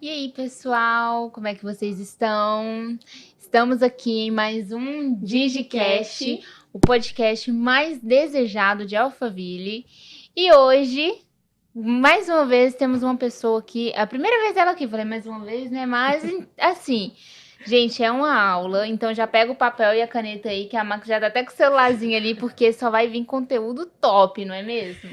E aí, pessoal, como é que vocês estão? Estamos aqui em mais um DigiCast, o podcast mais desejado de Alphaville. E hoje, mais uma vez, temos uma pessoa aqui. A primeira vez dela aqui, falei mais uma vez, né? Mas, assim, gente, é uma aula, então já pega o papel e a caneta aí, que a Max já tá até com o celularzinho ali, porque só vai vir conteúdo top, não é mesmo?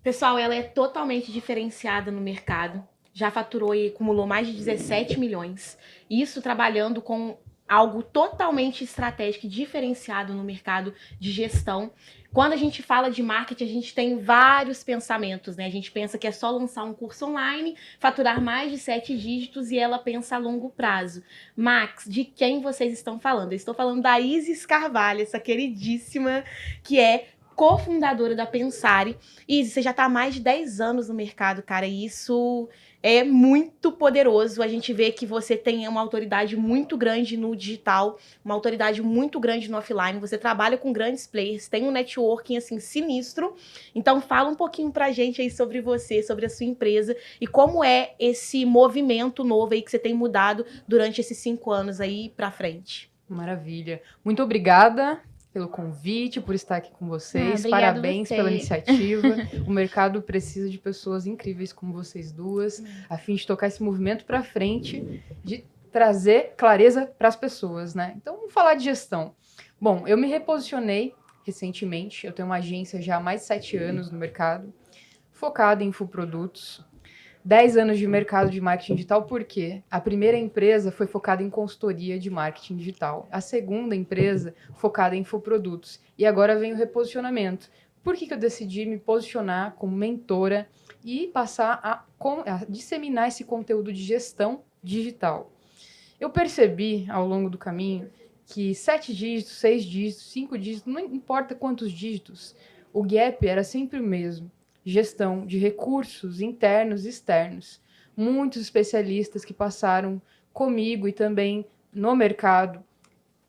Pessoal, ela é totalmente diferenciada no mercado. Já faturou e acumulou mais de 17 milhões. Isso trabalhando com algo totalmente estratégico e diferenciado no mercado de gestão. Quando a gente fala de marketing, a gente tem vários pensamentos, né? A gente pensa que é só lançar um curso online, faturar mais de 7 dígitos e ela pensa a longo prazo. Max, de quem vocês estão falando? Eu estou falando da Isis Carvalho, essa queridíssima que é cofundadora da Pensare. E você já está há mais de 10 anos no mercado, cara, e isso é muito poderoso. A gente vê que você tem uma autoridade muito grande no digital, uma autoridade muito grande no offline, você trabalha com grandes players, tem um networking, assim, sinistro. Então, fala um pouquinho pra gente aí sobre você, sobre a sua empresa e como é esse movimento novo aí que você tem mudado durante esses 5 anos aí pra frente. Maravilha. Muito obrigada pelo convite, por estar aqui com vocês. Obrigada Parabéns você. pela iniciativa. O mercado precisa de pessoas incríveis como vocês duas, a fim de tocar esse movimento para frente, de trazer clareza para as pessoas, né? Então, vamos falar de gestão. Bom, eu me reposicionei recentemente. Eu tenho uma agência já há mais de 7 anos no mercado, focada em infoprodutos. 10 anos de mercado de marketing digital, porque a primeira empresa foi focada em consultoria de marketing digital. A segunda empresa focada em infoprodutos. E agora vem o reposicionamento. Por que eu decidi me posicionar como mentora e passar a disseminar esse conteúdo de gestão digital? Eu percebi ao longo do caminho que 7 dígitos, 6 dígitos, 5 dígitos, não importa quantos dígitos, o gap era sempre o mesmo. Gestão de recursos internos e externos. Muitos especialistas que passaram comigo e também no mercado,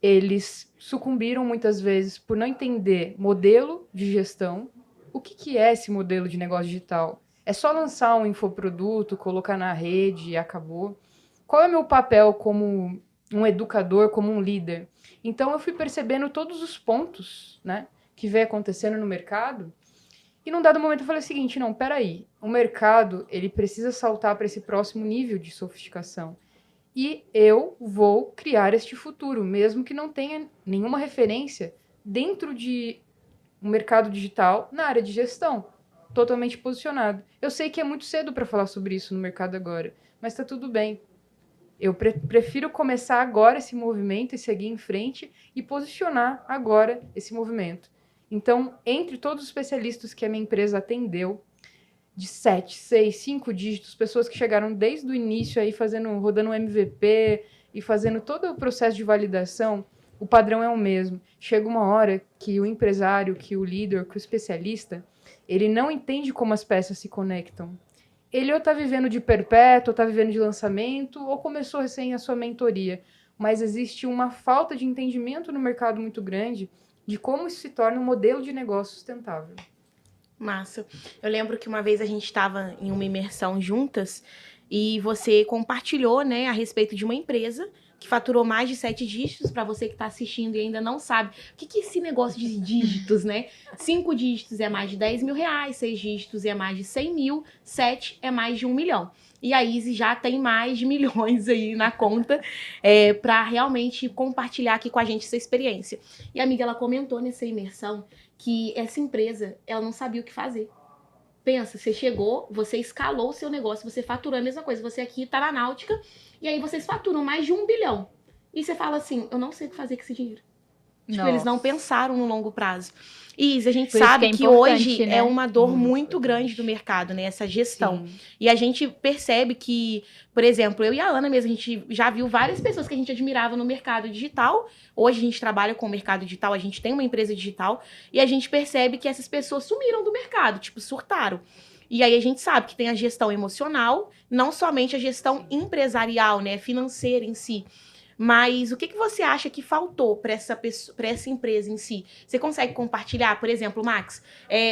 eles sucumbiram muitas vezes por não entender modelo de gestão. O que é esse modelo de negócio digital? É só lançar um infoproduto, colocar na rede e acabou? Qual é o meu papel como um educador, como um líder? Então eu fui percebendo todos os pontos, né, que vem acontecendo no mercado. E num dado momento eu falei o seguinte, não, peraí, o mercado, ele precisa saltar para esse próximo nível de sofisticação. E eu vou criar este futuro, mesmo que não tenha nenhuma referência dentro de um mercado digital na área de gestão, totalmente posicionado. Eu sei que é muito cedo para falar sobre isso no mercado agora, mas está tudo bem. Eu prefiro começar agora esse movimento e seguir em frente e posicionar agora esse movimento. Então, entre todos os especialistas que a minha empresa atendeu, de 7, 6, 5 dígitos, pessoas que chegaram desde o início aí rodando um MVP e fazendo todo o processo de validação, o padrão é o mesmo. Chega uma hora que o empresário, que o líder, que o especialista, ele não entende como as peças se conectam. Ele ou está vivendo de perpétuo, ou está vivendo de lançamento, ou começou recém a sua mentoria. Mas existe uma falta de entendimento no mercado muito grande de como isso se torna um modelo de negócio sustentável. Massa. Eu lembro que uma vez a gente estava em uma imersão juntas e você compartilhou, né, a respeito de uma empresa que faturou mais de 7 dígitos. Para você que está assistindo e ainda não sabe o que é esse negócio de dígitos, né? 5 dígitos é mais de 10 mil reais, 6 dígitos é mais de 100 mil, 7 é mais de 1 milhão. E a Izzy já tem mais de milhões aí na conta para realmente compartilhar aqui com a gente essa experiência. E a amiga, ela comentou nessa imersão que essa empresa, ela não sabia o que fazer. Pensa, você chegou, você escalou o seu negócio, você faturou a mesma coisa. Você aqui tá na Náutica, e aí vocês faturam mais de 1 bilhão. E você fala assim, eu não sei o que fazer com esse dinheiro. Tipo, eles não pensaram no longo prazo. E a gente sabe que hoje, né, é uma dor muito grande do mercado, né? Essa gestão. Sim. E a gente percebe que, por exemplo, eu e a Ana mesmo, a gente já viu várias pessoas que a gente admirava no mercado digital. Hoje a gente trabalha com o mercado digital, a gente tem uma empresa digital, e a gente percebe que essas pessoas sumiram do mercado, tipo, surtaram. E aí a gente sabe que tem a gestão emocional, não somente a gestão empresarial, né, financeira em si. Mas o que você acha que faltou para essa empresa em si? Você consegue compartilhar? Por exemplo, Max,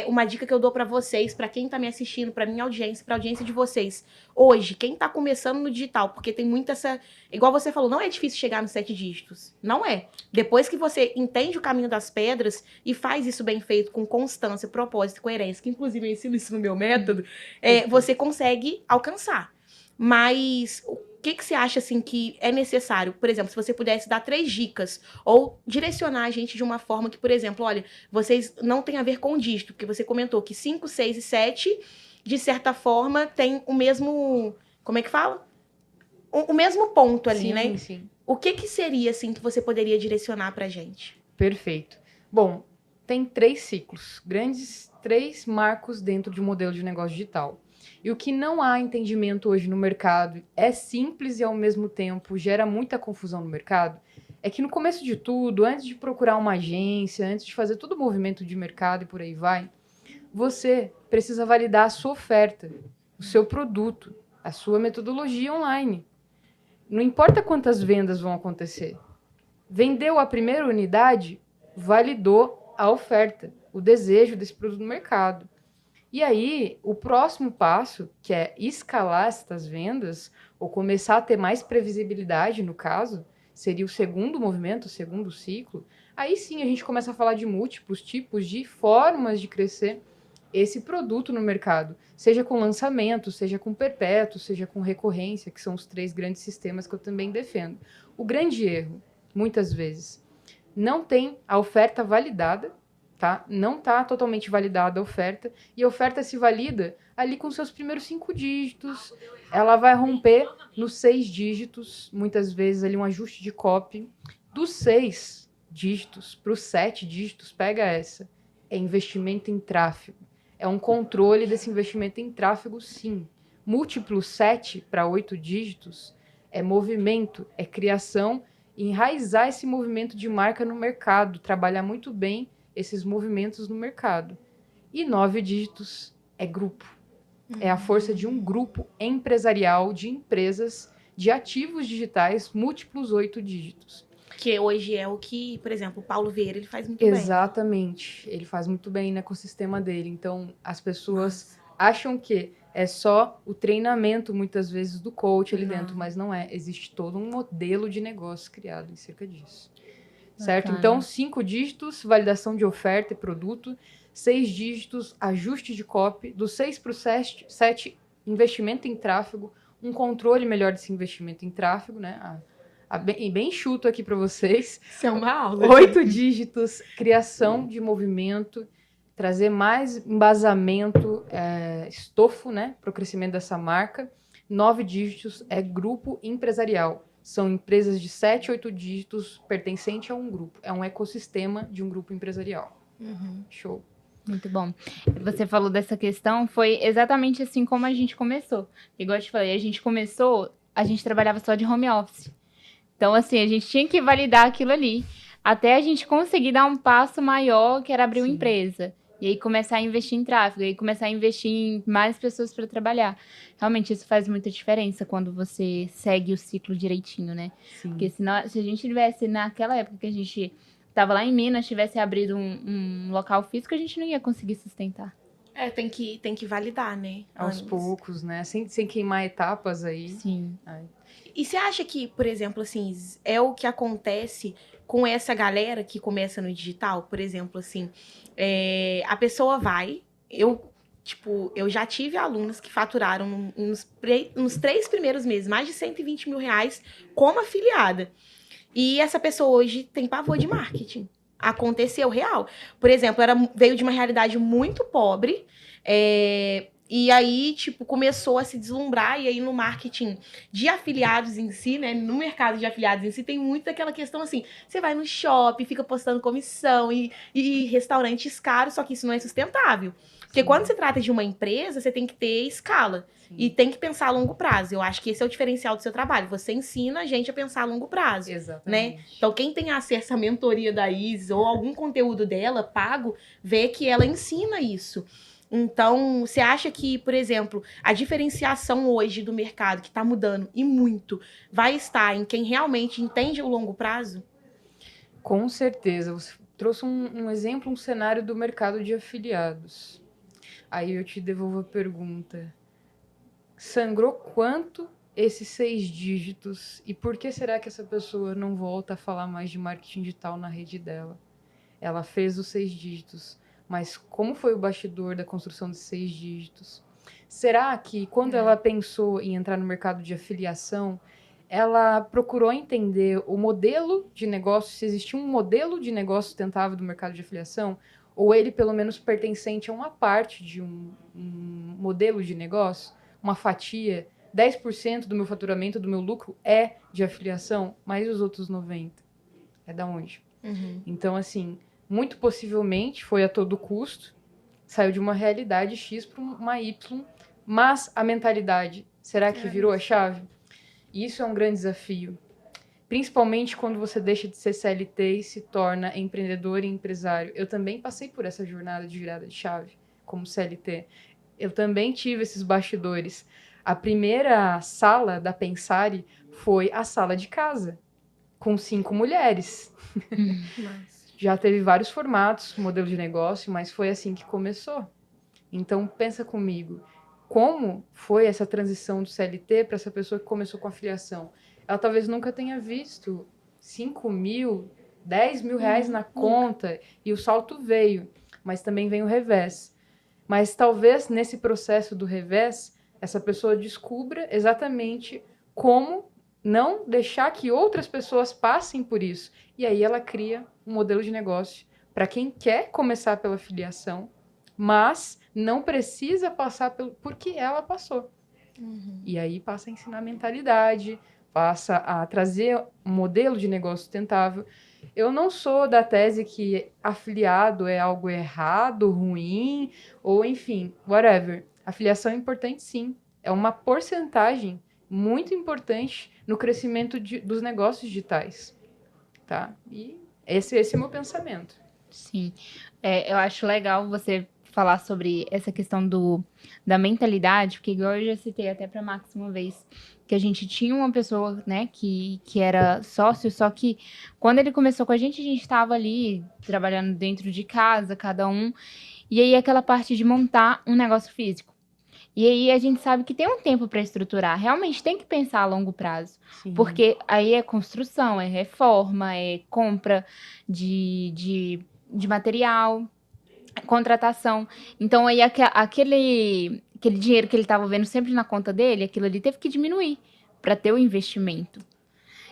uma dica que eu dou para vocês, para quem tá me assistindo, para minha audiência, para a audiência de vocês. Hoje, quem tá começando no digital, porque tem muita essa... Igual você falou, não é difícil chegar nos 7 dígitos. Não é. Depois que você entende o caminho das pedras e faz isso bem feito, com constância, propósito, coerência, que inclusive eu ensino isso no meu método, você consegue alcançar. Mas o que você acha assim que é necessário? Por exemplo, se você pudesse dar 3 dicas ou direcionar a gente de uma forma que, por exemplo, olha, vocês não tem a ver com dígito, porque você comentou que 5, 6 e 7, de certa forma, tem o mesmo... Como é que fala? O mesmo ponto ali, sim, né? Sim. O que seria, assim, que você poderia direcionar pra gente? Perfeito. Bom, tem 3 ciclos, grandes 3 marcos dentro de um modelo de negócio digital. E o que não há entendimento hoje no mercado, é simples e ao mesmo tempo gera muita confusão no mercado, é que no começo de tudo, antes de procurar uma agência, antes de fazer todo o movimento de mercado e por aí vai, você precisa validar a sua oferta, o seu produto, a sua metodologia online. Não importa quantas vendas vão acontecer. Vendeu a primeira unidade, validou a oferta, o desejo desse produto no mercado. E aí, o próximo passo, que é escalar essas vendas, ou começar a ter mais previsibilidade, no caso, seria o segundo movimento, o segundo ciclo. Aí sim a gente começa a falar de múltiplos tipos de formas de crescer esse produto no mercado, seja com lançamento, seja com perpétuo, seja com recorrência, que são os 3 grandes sistemas que eu também defendo. O grande erro, muitas vezes, não tem a oferta validada, tá? Não está totalmente validada a oferta, e a oferta se valida ali com seus primeiros 5 dígitos, ela vai romper nos 6 dígitos, muitas vezes ali um ajuste de copy, dos 6 dígitos para os 7 dígitos, pega essa, é investimento em tráfego. É um controle desse investimento em tráfego, sim. Múltiplo 7 para 8 dígitos é movimento, é criação, enraizar esse movimento de marca no mercado, trabalhar muito bem esses movimentos no mercado. E 9 dígitos é grupo. É a força de um grupo empresarial de empresas de ativos digitais, múltiplos 8 dígitos. Que hoje é o que, por exemplo, o Paulo Vieira, ele faz muito bem. Exatamente. Ele faz muito bem no ecossistema dele. Então, as pessoas acham que é só o treinamento, muitas vezes, do coach ali dentro, mas não é. Existe todo um modelo de negócio criado em cerca disso. Certo? Bacana. Então, 5 dígitos, validação de oferta e produto. 6 dígitos, ajuste de copy. Do 6 para o 7, investimento em tráfego. Um controle melhor desse investimento em tráfego, né? Bem enxuto aqui para vocês. Isso é uma aula. 8 dígitos, criação de movimento, trazer mais embasamento, estofo, né, para o crescimento dessa marca. 9 dígitos é grupo empresarial. São empresas de 7, 8 dígitos pertencentes a um grupo. É um ecossistema de um grupo empresarial. Show. Muito bom. Você falou dessa questão, foi exatamente assim como a gente começou. Igual eu te falei, a gente trabalhava só de home office. Então, assim, a gente tinha que validar aquilo ali, até a gente conseguir dar um passo maior, que era abrir uma empresa. E aí começar a investir em tráfego, e aí começar a investir em mais pessoas para trabalhar. Realmente, isso faz muita diferença quando você segue o ciclo direitinho, né? Sim. Porque senão, se a gente tivesse, naquela época que a gente estava lá em Minas, tivesse abrido um local físico, a gente não ia conseguir sustentar. Tem que validar, né? Aos poucos, né? Sem queimar etapas aí. Sim. E você acha que, por exemplo, assim, é o que acontece com essa galera que começa no digital? Por exemplo, assim, a pessoa vai... Eu já tive alunos que faturaram nos 3 primeiros meses mais de 120 mil reais como afiliada. E essa pessoa hoje tem pavor de marketing. Aconteceu real. Por exemplo, veio de uma realidade muito pobre, e aí, começou a se deslumbrar, e aí no marketing de afiliados em si, né, no mercado de afiliados em si, tem muito aquela questão assim, você vai no shopping, fica postando comissão e restaurantes caros, só que isso não é sustentável. Porque quando se trata de uma empresa, você tem que ter escala. Sim. E tem que pensar a longo prazo. Eu acho que esse é o diferencial do seu trabalho. Você ensina a gente a pensar a longo prazo. Exatamente. Né? Então, quem tem acesso à mentoria da Isis ou algum conteúdo dela pago, vê que ela ensina isso. Então, você acha que, por exemplo, a diferenciação hoje do mercado, que está mudando e muito, vai estar em quem realmente entende o longo prazo? Com certeza. Você trouxe um exemplo, um cenário do mercado de afiliados. Aí eu te devolvo a pergunta. Sangrou quanto esses 6 dígitos? E por que será que essa pessoa não volta a falar mais de marketing digital na rede dela? Ela fez os 6 dígitos, mas como foi o bastidor da construção desses 6 dígitos? Será que quando ela pensou em entrar no mercado de afiliação, ela procurou entender o modelo de negócio, se existia um modelo de negócio sustentável do mercado de afiliação, ou ele pelo menos pertencente a uma parte de um modelo de negócio, uma fatia, 10% do meu faturamento, do meu lucro é de afiliação, mas os outros 90% é da onde? Então, assim, muito possivelmente foi a todo custo, saiu de uma realidade X para uma Y, mas a mentalidade, será que virou a chave? Isso é um grande desafio, principalmente quando você deixa de ser CLT e se torna empreendedor e empresário. Eu também passei por essa jornada de virada de chave como CLT. Eu também tive esses bastidores. A primeira sala da Pensare foi a sala de casa, com 5 mulheres. Já teve vários formatos, modelo de negócio, mas foi assim que começou. Então, pensa comigo, como foi essa transição do CLT para essa pessoa que começou com a afiliação? Ela talvez nunca tenha visto 5 mil, 10 mil reais na conta e o salto veio, mas também vem o revés. Mas talvez nesse processo do revés, essa pessoa descubra exatamente como não deixar que outras pessoas passem por isso. E aí ela cria um modelo de negócio para quem quer começar pela filiação, mas não precisa passar por que ela passou. E aí passa a ensinar mentalidade, passa a trazer um modelo de negócio sustentável. Eu não sou da tese que afiliado é algo errado, ruim, ou enfim, whatever. Afiliação é importante, sim. É uma porcentagem muito importante no crescimento dos negócios digitais, tá? E esse é o meu pensamento. Sim. Eu acho legal você falar sobre essa questão da mentalidade, porque igual eu já citei até para Max uma vez, que a gente tinha uma pessoa, né, que era sócio, só que quando ele começou com a gente estava ali trabalhando dentro de casa, cada um, e aí aquela parte de montar um negócio físico. E aí a gente sabe que tem um tempo para estruturar, realmente tem que pensar a longo prazo, porque aí é construção, é reforma, é compra de material, contratação. Então, aí aquele dinheiro que ele estava vendo sempre na conta dele, aquilo ali teve que diminuir para ter o investimento.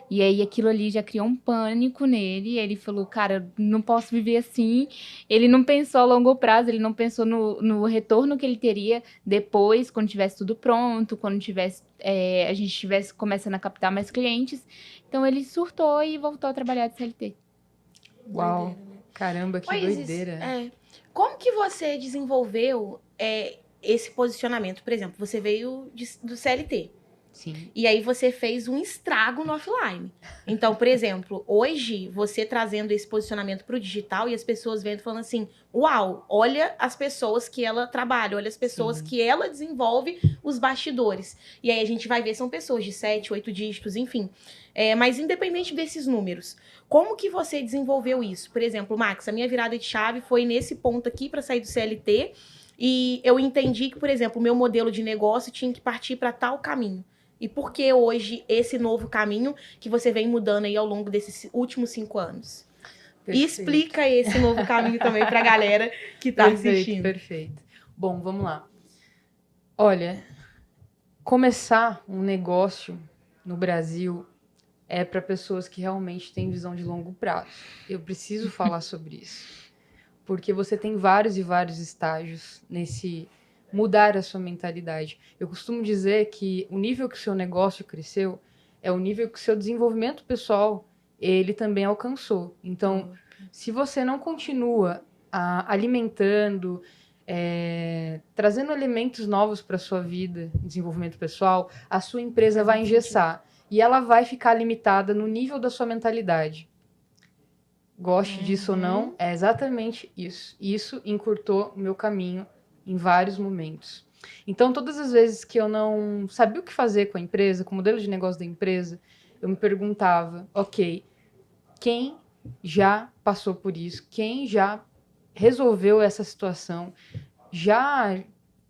E aí aquilo ali já criou um pânico nele. E ele falou, cara, eu não posso viver assim. Ele não pensou a longo prazo, ele não pensou no retorno que ele teria depois, quando tivesse tudo pronto, quando a gente estivesse começando a captar mais clientes. Então ele surtou e voltou a trabalhar de CLT. Uau! Caramba, que doideira. Como que você desenvolveu esse posicionamento? Por exemplo, você veio do CLT. Sim. E aí você fez um estrago no offline. Então, por exemplo, hoje você trazendo esse posicionamento para o digital e as pessoas vendo falando assim, uau, olha as pessoas que ela trabalha, olha as pessoas que ela desenvolve os bastidores. E aí a gente vai ver, são pessoas de 7, 8 dígitos, enfim. Mas independente desses números, como que você desenvolveu isso? Por exemplo, Max, a minha virada de chave foi nesse ponto aqui para sair do CLT e eu entendi que, por exemplo, o meu modelo de negócio tinha que partir para tal caminho. E por que hoje esse novo caminho que você vem mudando aí ao longo desses últimos 5 anos? Perfeito. E explica esse novo caminho também para a galera que está assistindo. Perfeito. Bom, vamos lá. Olha, começar um negócio no Brasil é para pessoas que realmente têm visão de longo prazo. Eu preciso falar sobre isso. Porque você tem vários e vários estágios nesse mudar a sua mentalidade. Eu costumo dizer que o nível que o seu negócio cresceu é o nível que o seu desenvolvimento pessoal ele também alcançou. Então, se você não continua alimentando, trazendo elementos novos para a sua vida, desenvolvimento pessoal, a sua empresa vai engessar. E ela vai ficar limitada no nível da sua mentalidade. Goste disso ou não, é exatamente isso. Isso encurtou o meu caminho em vários momentos. Então, todas as vezes que eu não sabia o que fazer com a empresa, com o modelo de negócio da empresa, eu me perguntava, ok, quem já passou por isso? Quem já resolveu essa situação? Já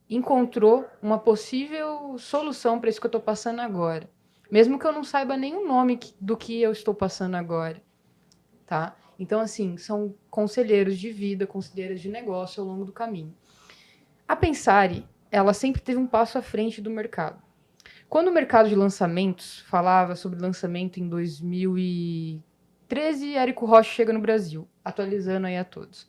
encontrou uma possível solução para isso que eu estou passando agora? Mesmo que eu não saiba nem o nome do que eu estou passando agora, tá? Então, assim, são conselheiros de vida, conselheiras de negócio ao longo do caminho. A Pensare, ela sempre teve um passo à frente do mercado. Quando o mercado de lançamentos falava sobre lançamento em 2013, Érico Rocha chega no Brasil, atualizando aí a todos.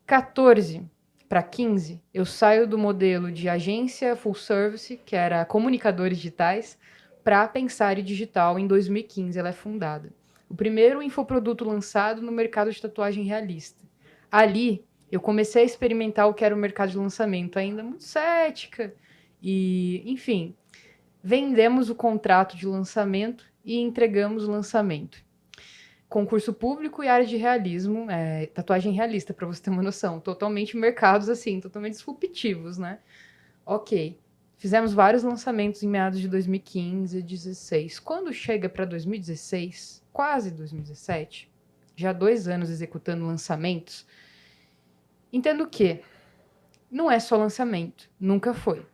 14 para 15, eu saio do modelo de agência full service, que era comunicadores digitais, para Pensare Digital. Em 2015 ela é fundada. O primeiro infoproduto lançado no mercado de tatuagem realista. Ali, eu comecei a experimentar o que era o mercado de lançamento, ainda muito cética. E, enfim, vendemos o contrato de lançamento e entregamos o lançamento. Concurso público e área de realismo, tatuagem realista, para você ter uma noção. Totalmente mercados, assim, totalmente disruptivos, né? Ok. Fizemos vários lançamentos em meados de 2015 e 2016. Quando chega para 2016, quase 2017, já 2 anos executando lançamentos, entendo que não é só lançamento, nunca foi.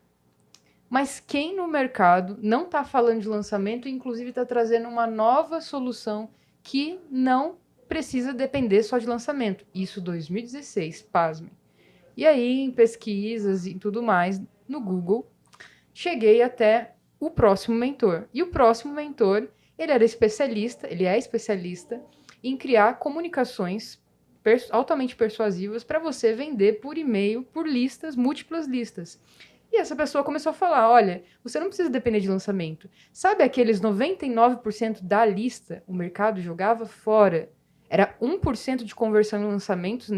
Mas quem no mercado não está falando de lançamento, inclusive está trazendo uma nova solução que não precisa depender só de lançamento. Isso 2016, pasmem. E aí, em pesquisas e tudo mais, no Google, cheguei até o próximo mentor. E o próximo mentor, ele é especialista em criar comunicações altamente persuasivas para você vender por e-mail, por listas, múltiplas listas. E essa pessoa começou a falar, olha, você não precisa depender de lançamento. Sabe aqueles 99% da lista, o mercado jogava fora? Era 1% de conversão em lançamentos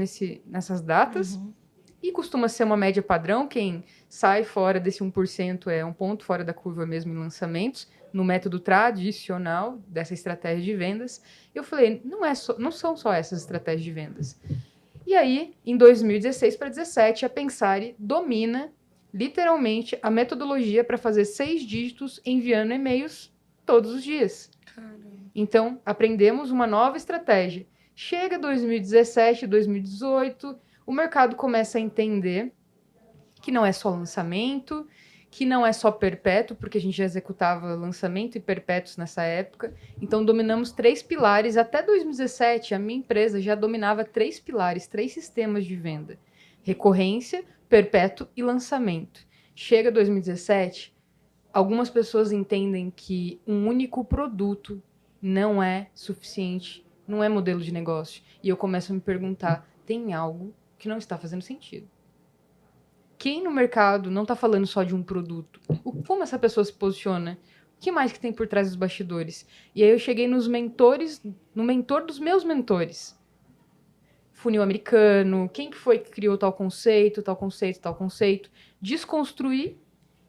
nessas datas. Uhum. E costuma ser uma média padrão. Quem sai fora desse 1% é um ponto fora da curva mesmo em lançamentos, no método tradicional dessa estratégia de vendas. Eu falei, não são só essas estratégias de vendas. E aí, em 2016 para 2017, a Pensare domina literalmente a metodologia para fazer 6 dígitos enviando e-mails todos os dias. Caramba. Então, aprendemos uma nova estratégia. Chega 2017, 2018, o mercado começa a entender que não é só lançamento, que não é só perpétuo, porque a gente já executava lançamento e perpétuos nessa época. Então, dominamos 3 pilares. Até 2017, a minha empresa já dominava 3 pilares, 3 sistemas de venda. Recorrência, perpétuo e lançamento. Chega 2017, algumas pessoas entendem que um único produto não é suficiente, não é modelo de negócio. E eu começo a me perguntar, tem algo que não está fazendo sentido? Quem no mercado não está falando só de um produto? Como essa pessoa se posiciona? O que mais que tem por trás dos bastidores? E aí eu cheguei nos mentores, no mentor dos meus mentores. Funil americano, quem que foi que criou tal conceito, desconstruir,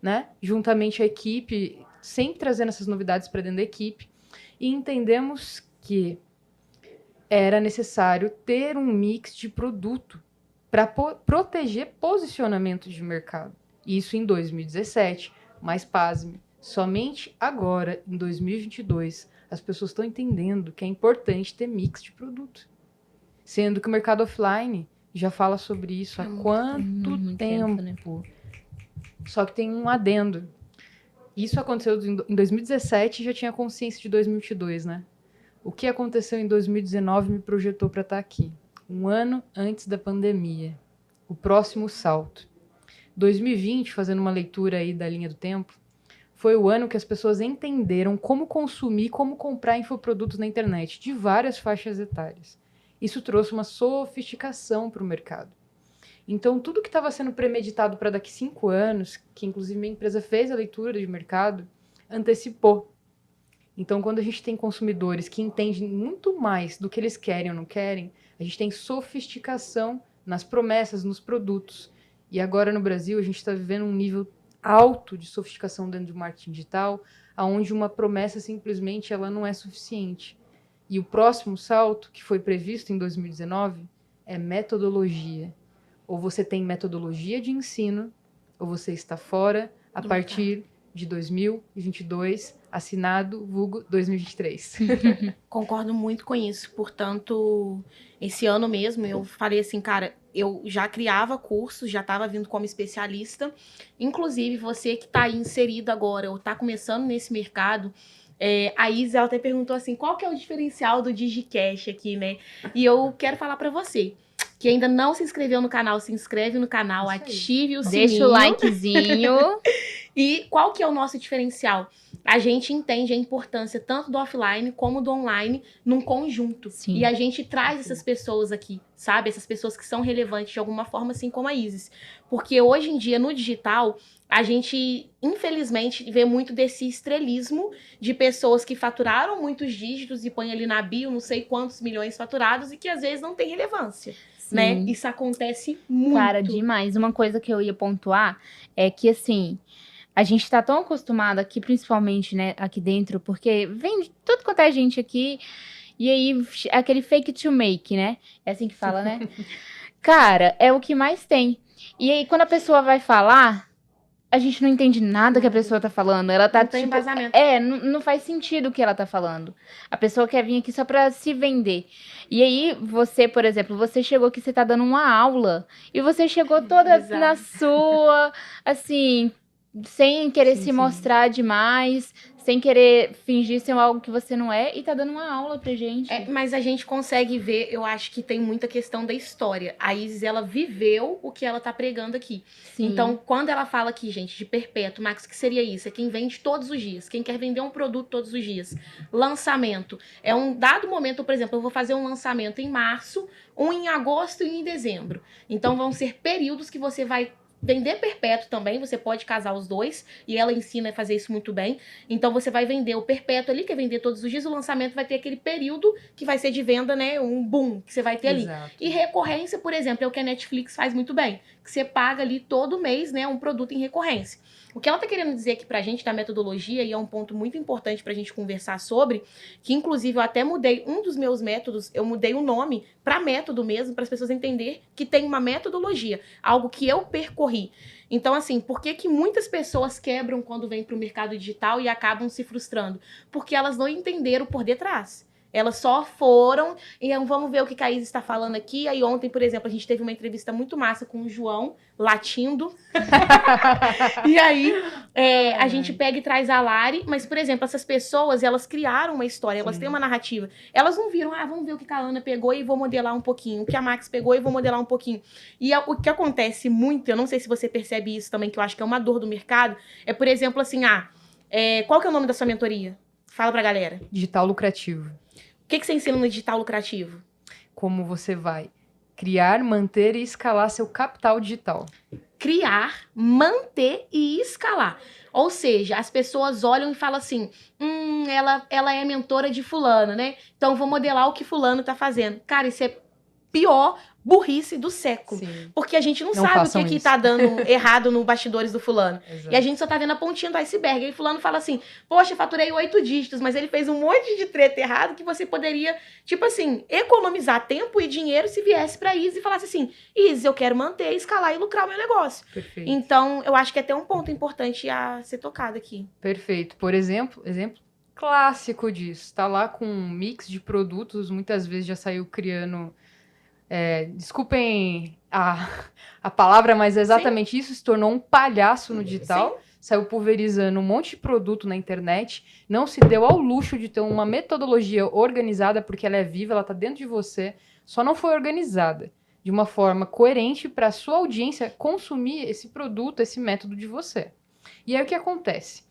né, juntamente à equipe, sempre trazendo essas novidades para dentro da equipe, e entendemos que era necessário ter um mix de produto para proteger posicionamento de mercado. Isso em 2017, mas pasme, somente agora, em 2022, as pessoas estão entendendo que é importante ter mix de produto. Sendo que o mercado offline já fala sobre isso há quanto tempo, né? Só que tem um adendo. Isso aconteceu em 2017 e já tinha consciência de 2022, né? O que aconteceu em 2019 me projetou para estar aqui. Um ano antes da pandemia. O próximo salto. 2020, fazendo uma leitura aí da linha do tempo, foi o ano que as pessoas entenderam como consumir, como comprar infoprodutos na internet, de várias faixas etárias. Isso trouxe uma sofisticação para o mercado. Então, tudo que estava sendo premeditado para daqui 5 anos, que inclusive minha empresa fez a leitura de mercado, antecipou. Então, quando a gente tem consumidores que entendem muito mais do que eles querem ou não querem, a gente tem sofisticação nas promessas, nos produtos. E agora no Brasil, a gente está vivendo um nível alto de sofisticação dentro do marketing digital, onde uma promessa simplesmente ela não é suficiente. E o próximo salto, que foi previsto em 2019, é metodologia. Ou você tem metodologia de ensino, ou você está fora a partir de 2022, assinado, vulgo 2023. Concordo muito com isso. Portanto, esse ano mesmo eu falei assim, cara, eu já criava cursos, já estava vindo como especialista. Inclusive, você que está aí inserido agora, ou está começando nesse mercado, a Isa, ela até perguntou assim, qual que é o diferencial do DigiCash aqui, né? E eu quero falar para você, que ainda não se inscreveu no canal, se inscreve no canal, ative o sininho. Deixa o likezinho. E qual que é o nosso diferencial? A gente entende a importância tanto do offline como do online num conjunto. Sim. E a gente traz essas pessoas aqui, sabe? Essas pessoas que são relevantes de alguma forma, assim como a Isis. Porque hoje em dia, no digital, a gente, infelizmente, vê muito desse estrelismo de pessoas que faturaram muitos dígitos e põem ali na bio não sei quantos milhões faturados e que às vezes não tem relevância. Né? Isso acontece muito. Cara, demais. Uma coisa que eu ia pontuar é que, assim, a gente tá tão acostumado aqui, principalmente, né, aqui dentro, porque vem de tudo quanto é gente aqui, e aí, aquele fake to make, né? É assim que fala, né? Cara, é o que mais tem. E aí, quando a pessoa vai falar, a gente não entende nada que a pessoa tá falando. Ela tá, não tem embasamento. Não faz sentido o que ela tá falando. A pessoa quer vir aqui só pra se vender. E aí, você, por exemplo, você chegou aqui, você tá dando uma aula, e você chegou toda na sua, assim, sem querer se mostrar demais, sem querer fingir ser algo que você não é, e tá dando uma aula pra gente. Mas a gente consegue ver, eu acho que tem muita questão da história. A Isis, ela viveu o que ela tá pregando aqui. Sim. Então, quando ela fala aqui, gente, de perpétuo, Max, o que seria isso? É quem vende todos os dias, quem quer vender um produto todos os dias. Lançamento. É um dado momento, por exemplo, eu vou fazer um lançamento em março, um em agosto e um em dezembro. Então, vão ser períodos que você vai vender perpétuo também, você pode casar os dois, e ela ensina a fazer isso muito bem. Então você vai vender o perpétuo ali, que é vender todos os dias, o lançamento vai ter aquele período que vai ser de venda, né, um boom que você vai ter ali. E recorrência, por exemplo, é o que a Netflix faz muito bem, que você paga ali todo mês, né, um produto em recorrência. O que ela tá querendo dizer aqui pra gente da metodologia, e é um ponto muito importante pra gente conversar sobre, que inclusive eu até mudei um dos meus métodos, eu mudei o nome pra método mesmo, para as pessoas entenderem que tem uma metodologia, algo que eu percorri. Então, assim, por que que muitas pessoas quebram quando vêm pro mercado digital e acabam se frustrando? Porque elas não entenderam por detrás. Elas só foram, e vamos ver o que a Isis está falando aqui. Aí ontem, por exemplo, a gente teve uma entrevista muito massa com o João, latindo. E aí, a gente pega e traz a Lari. Mas, por exemplo, essas pessoas, elas criaram uma história, elas têm uma narrativa. Elas não viram, vamos ver o que a Ana pegou e vou modelar um pouquinho. O que a Max pegou e vou modelar um pouquinho. E o que acontece muito, eu não sei se você percebe isso também, que eu acho que é uma dor do mercado, é, por exemplo, assim, qual que é o nome da sua mentoria? Fala pra galera. Digital lucrativo. O que você ensina no digital lucrativo? Como você vai criar, manter e escalar seu capital digital. Criar, manter e escalar. Ou seja, as pessoas olham e falam assim, ela é mentora de fulano, né? Então vou modelar o que fulano tá fazendo. Cara, isso é pior burrice do século. Sim. Porque a gente não sabe o que tá dando errado no bastidores do fulano. Exato. E a gente só tá vendo a pontinha do iceberg. E fulano fala assim, poxa, faturei 8 dígitos, mas ele fez um monte de treta errado que você poderia, tipo assim, economizar tempo e dinheiro se viesse pra Isis e falasse assim, Isis, eu quero manter, escalar e lucrar o meu negócio. Perfeito. Então, eu acho que é até um ponto importante a ser tocado aqui. Perfeito. Por exemplo clássico disso. Tá lá com um mix de produtos, muitas vezes já saiu criando... desculpem a palavra, mas é exatamente Sim. isso, se tornou um palhaço no digital, Sim. saiu pulverizando um monte de produto na internet, não se deu ao luxo de ter uma metodologia organizada, porque ela é viva, ela está dentro de você, só não foi organizada de uma forma coerente para a sua audiência consumir esse produto, esse método de você. E aí o que acontece?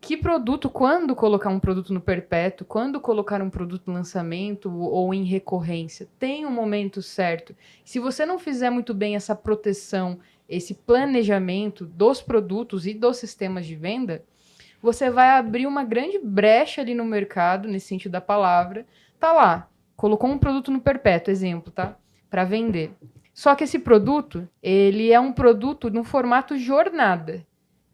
Que produto, quando colocar um produto no perpétuo, quando colocar um produto no lançamento ou em recorrência, tem um momento certo. Se você não fizer muito bem essa proteção, esse planejamento dos produtos e dos sistemas de venda, você vai abrir uma grande brecha ali no mercado, nesse sentido da palavra. Tá lá, colocou um produto no perpétuo, exemplo, tá? Para vender. Só que esse produto, ele é um produto no formato jornada.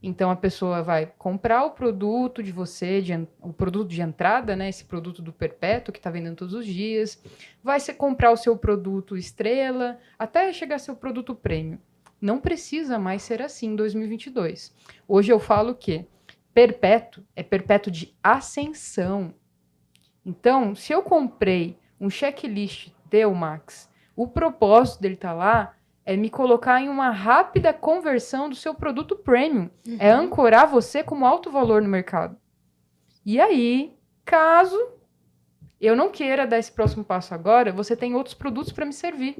Então, a pessoa vai comprar o produto de você, o produto de entrada, né? Esse produto do Perpétuo, que está vendendo todos os dias. Vai comprar o seu produto estrela, até chegar ao seu produto prêmio. Não precisa mais ser assim em 2022. Hoje eu falo que Perpétuo é perpétuo de ascensão. Então, se eu comprei um checklist Deu Max, o propósito dele estar lá é me colocar em uma rápida conversão do seu produto premium. É ancorar você como alto valor no mercado. E aí, caso eu não queira dar esse próximo passo agora, você tem outros produtos para me servir.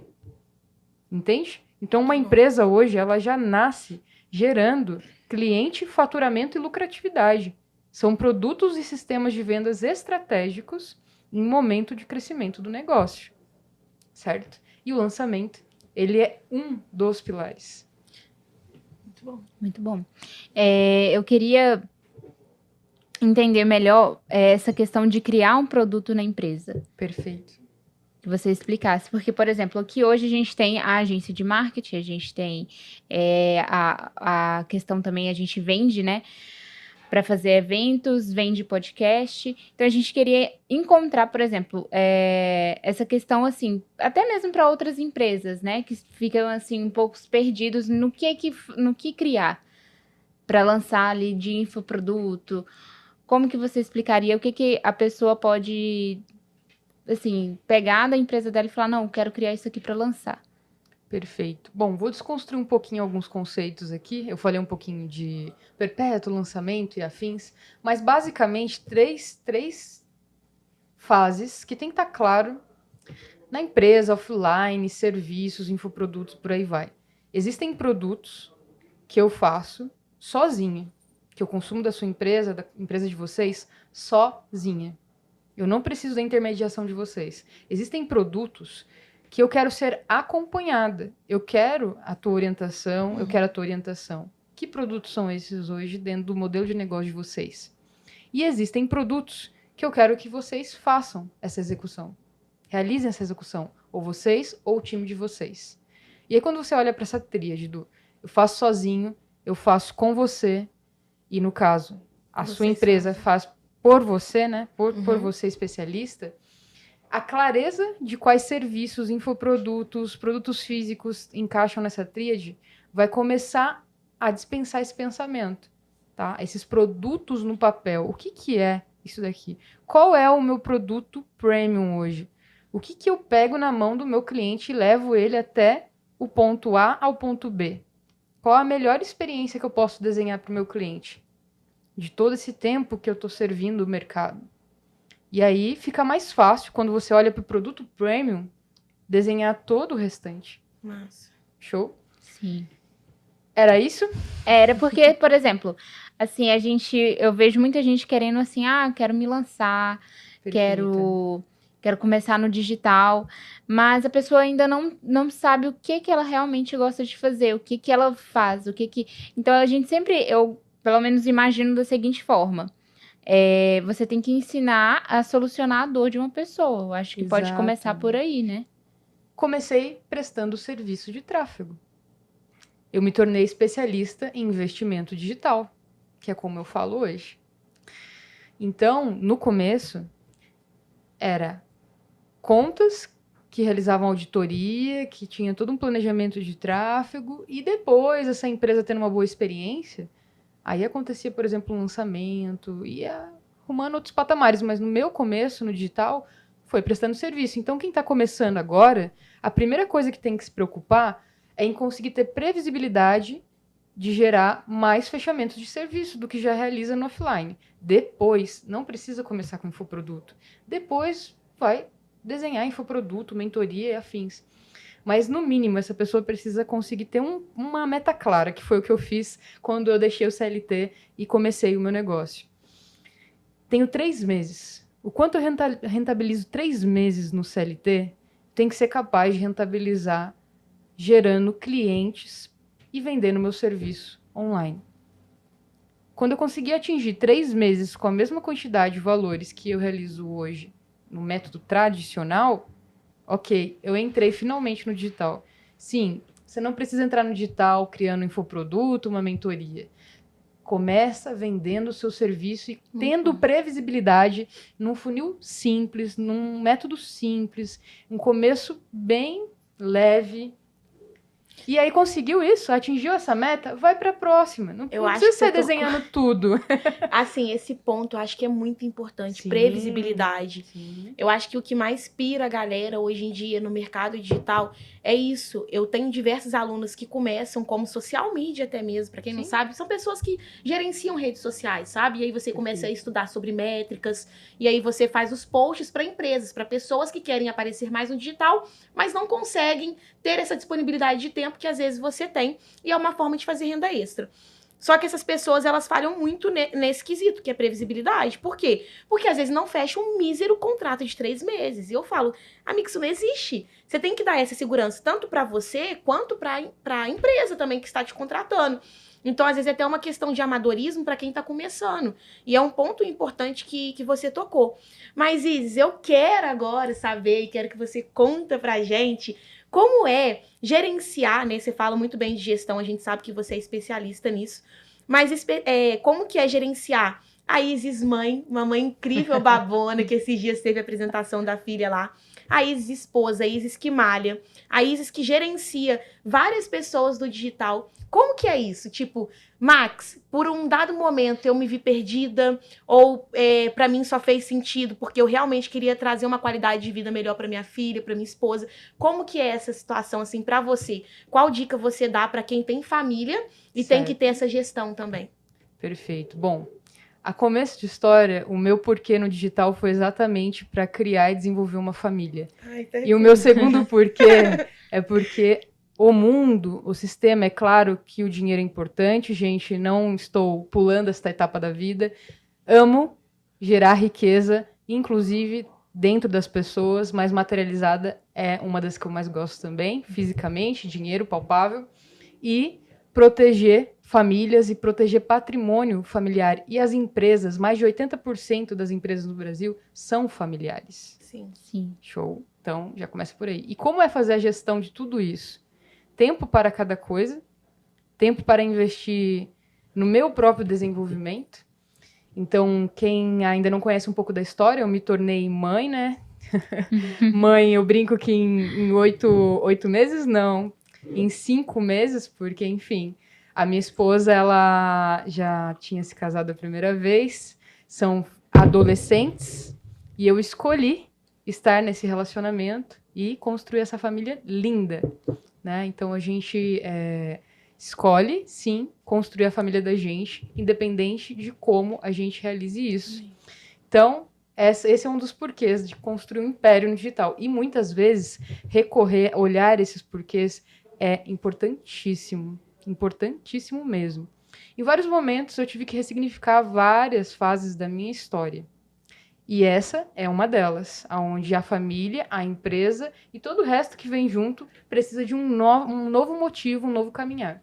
Entende? Então, uma empresa hoje, ela já nasce gerando cliente, faturamento e lucratividade. São produtos e sistemas de vendas estratégicos em momento de crescimento do negócio. Certo? E o lançamento, ele é um dos pilares. Muito bom. Muito bom. Eu queria entender melhor essa questão de criar um produto na empresa. Perfeito. Que você explicasse. Porque, por exemplo, aqui hoje a gente tem a agência de marketing, a gente tem a questão também, a gente vende, né? Para fazer eventos, vende podcast. Então, a gente queria encontrar, por exemplo, essa questão, assim, até mesmo para outras empresas, né? Que ficam, assim, um pouco perdidos no que criar para lançar ali de infoproduto. Como que você explicaria o que a pessoa pode, assim, pegar da empresa dela e falar, não, quero criar isso aqui para lançar? Perfeito. Bom, vou desconstruir um pouquinho alguns conceitos aqui. Eu falei um pouquinho de perpétuo, lançamento e afins, mas basicamente três fases que tem que estar claro na empresa, offline, serviços, infoprodutos, por aí vai. Existem produtos que eu faço sozinha, que eu consumo da sua empresa, da empresa de vocês, sozinha. Eu não preciso da intermediação de vocês. Existem produtos que eu quero ser acompanhada. Eu quero a tua orientação, eu quero a tua orientação. Que produtos são esses hoje dentro do modelo de negócio de vocês? E existem produtos que eu quero que vocês façam essa execução. Realizem essa execução. Ou vocês, ou o time de vocês. E aí quando você olha para essa tríade do eu faço sozinho, eu faço com você, e no caso, a sua empresa faz por você, né? Por você especialista, a clareza de quais serviços, infoprodutos, produtos físicos encaixam nessa tríade vai começar a dispensar esse pensamento, tá? Esses produtos no papel. O que é isso daqui? Qual é o meu produto premium hoje? O que eu pego na mão do meu cliente e levo ele até o ponto A ao ponto B? Qual a melhor experiência que eu posso desenhar para o meu cliente? De todo esse tempo que eu estou servindo o mercado. E aí fica mais fácil, quando você olha para o produto premium, desenhar todo o restante. Massa. Show? Sim. Era isso? Era porque, por exemplo, assim, eu vejo muita gente querendo assim, quero me lançar, quero começar no digital, mas a pessoa ainda não sabe o que ela realmente gosta de fazer, o que ela faz, Então, a gente sempre, eu pelo menos imagino da seguinte forma, você tem que ensinar a solucionar a dor de uma pessoa. Eu acho que pode começar por aí, né? Comecei prestando serviço de tráfego. Eu me tornei especialista em investimento digital, que é como eu falo hoje. Então, no começo, era contas que realizavam auditoria, que tinha todo um planejamento de tráfego, e depois, essa empresa tendo uma boa experiência, aí acontecia, por exemplo, um lançamento, ia arrumando outros patamares, mas no meu começo, no digital, foi prestando serviço. Então, quem está começando agora, a primeira coisa que tem que se preocupar é em conseguir ter previsibilidade de gerar mais fechamentos de serviço do que já realiza no offline. Depois, não precisa começar com infoproduto. Depois, vai desenhar infoproduto, mentoria e afins. Mas, no mínimo, essa pessoa precisa conseguir ter uma meta clara, que foi o que eu fiz quando eu deixei o CLT e comecei o meu negócio. Tenho 3 meses. O quanto eu rentabilizo 3 meses no CLT, tem que ser capaz de rentabilizar gerando clientes e vendendo meu serviço online. Quando eu conseguir atingir 3 meses com a mesma quantidade de valores que eu realizo hoje no método tradicional, ok, eu entrei finalmente no digital. Sim, você não precisa entrar no digital criando um infoproduto, uma mentoria. Começa vendendo o seu serviço e tendo previsibilidade num funil simples, num método simples, um começo bem leve. E aí conseguiu isso, atingiu essa meta, vai para a próxima. Não precisa ser desenhando tudo. Assim, esse ponto eu acho que é muito importante, Sim, previsibilidade. sim. Eu acho que o que mais pira a galera hoje em dia no mercado digital é isso. Eu tenho diversos alunos que começam como social media até mesmo, para quem não sabe, são pessoas que gerenciam redes sociais, sabe? E aí você começa a estudar sobre métricas, e aí você faz os posts para empresas, para pessoas que querem aparecer mais no digital, mas não conseguem ter essa disponibilidade de tempo que às vezes você tem, e é uma forma de fazer renda extra. Só que essas pessoas, elas falham muito nesse quesito, que é previsibilidade. Por quê? Porque às vezes não fecha um mísero contrato de 3 meses. E eu falo, amigo, isso não existe. Você tem que dar essa segurança tanto para você, quanto para a empresa também que está te contratando. Então, às vezes, é até uma questão de amadorismo para quem está começando. E é um ponto importante que você tocou. Mas, Isis, eu quero agora saber, e quero que você conta pra gente como é gerenciar, né? Você fala muito bem de gestão, a gente sabe que você é especialista nisso. Mas como que é gerenciar a Isis mãe, uma mãe incrível, babona, que esses dias teve a apresentação da filha lá. A Isis esposa, a Isis que malha, a Isis que gerencia várias pessoas do digital. Como que é isso? Tipo, Max, por um dado momento eu me vi perdida, ou pra mim só fez sentido porque eu realmente queria trazer uma qualidade de vida melhor pra minha filha, pra minha esposa. Como que é essa situação, assim, pra você? Qual dica você dá pra quem tem família e tem que ter essa gestão também? Perfeito. Bom, a começo de história, o meu porquê no digital foi exatamente para criar e desenvolver uma família. Ai, tá. E o meu segundo porquê é porque o mundo, o sistema, é claro que o dinheiro é importante, gente, não estou pulando esta etapa da vida. Amo gerar riqueza, inclusive dentro das pessoas, mas materializada é uma das que eu mais gosto também, fisicamente, dinheiro palpável, e proteger famílias e proteger patrimônio familiar. E as empresas, mais de 80% das empresas no Brasil são familiares. Sim. Sim. Show. Então, já começa por aí. E como é fazer a gestão de tudo isso? Tempo para cada coisa, tempo para investir no meu próprio desenvolvimento. Então, quem ainda não conhece um pouco da história, eu me tornei mãe, né? Mãe, eu brinco que em 8 meses, não. Em 5 meses, porque, enfim, a minha esposa, ela já tinha se casado a primeira vez, são adolescentes, e eu escolhi estar nesse relacionamento e construir essa família linda, né? Então, a gente escolhe, sim, construir a família da gente, independente de como a gente realize isso. Então, esse é um dos porquês de construir um império no digital. E, muitas vezes, olhar esses porquês é importantíssimo. Importantíssimo mesmo. Em vários momentos, eu tive que ressignificar várias fases da minha história. E essa é uma delas, onde a família, a empresa e todo o resto que vem junto precisa de um novo motivo, um novo caminhar.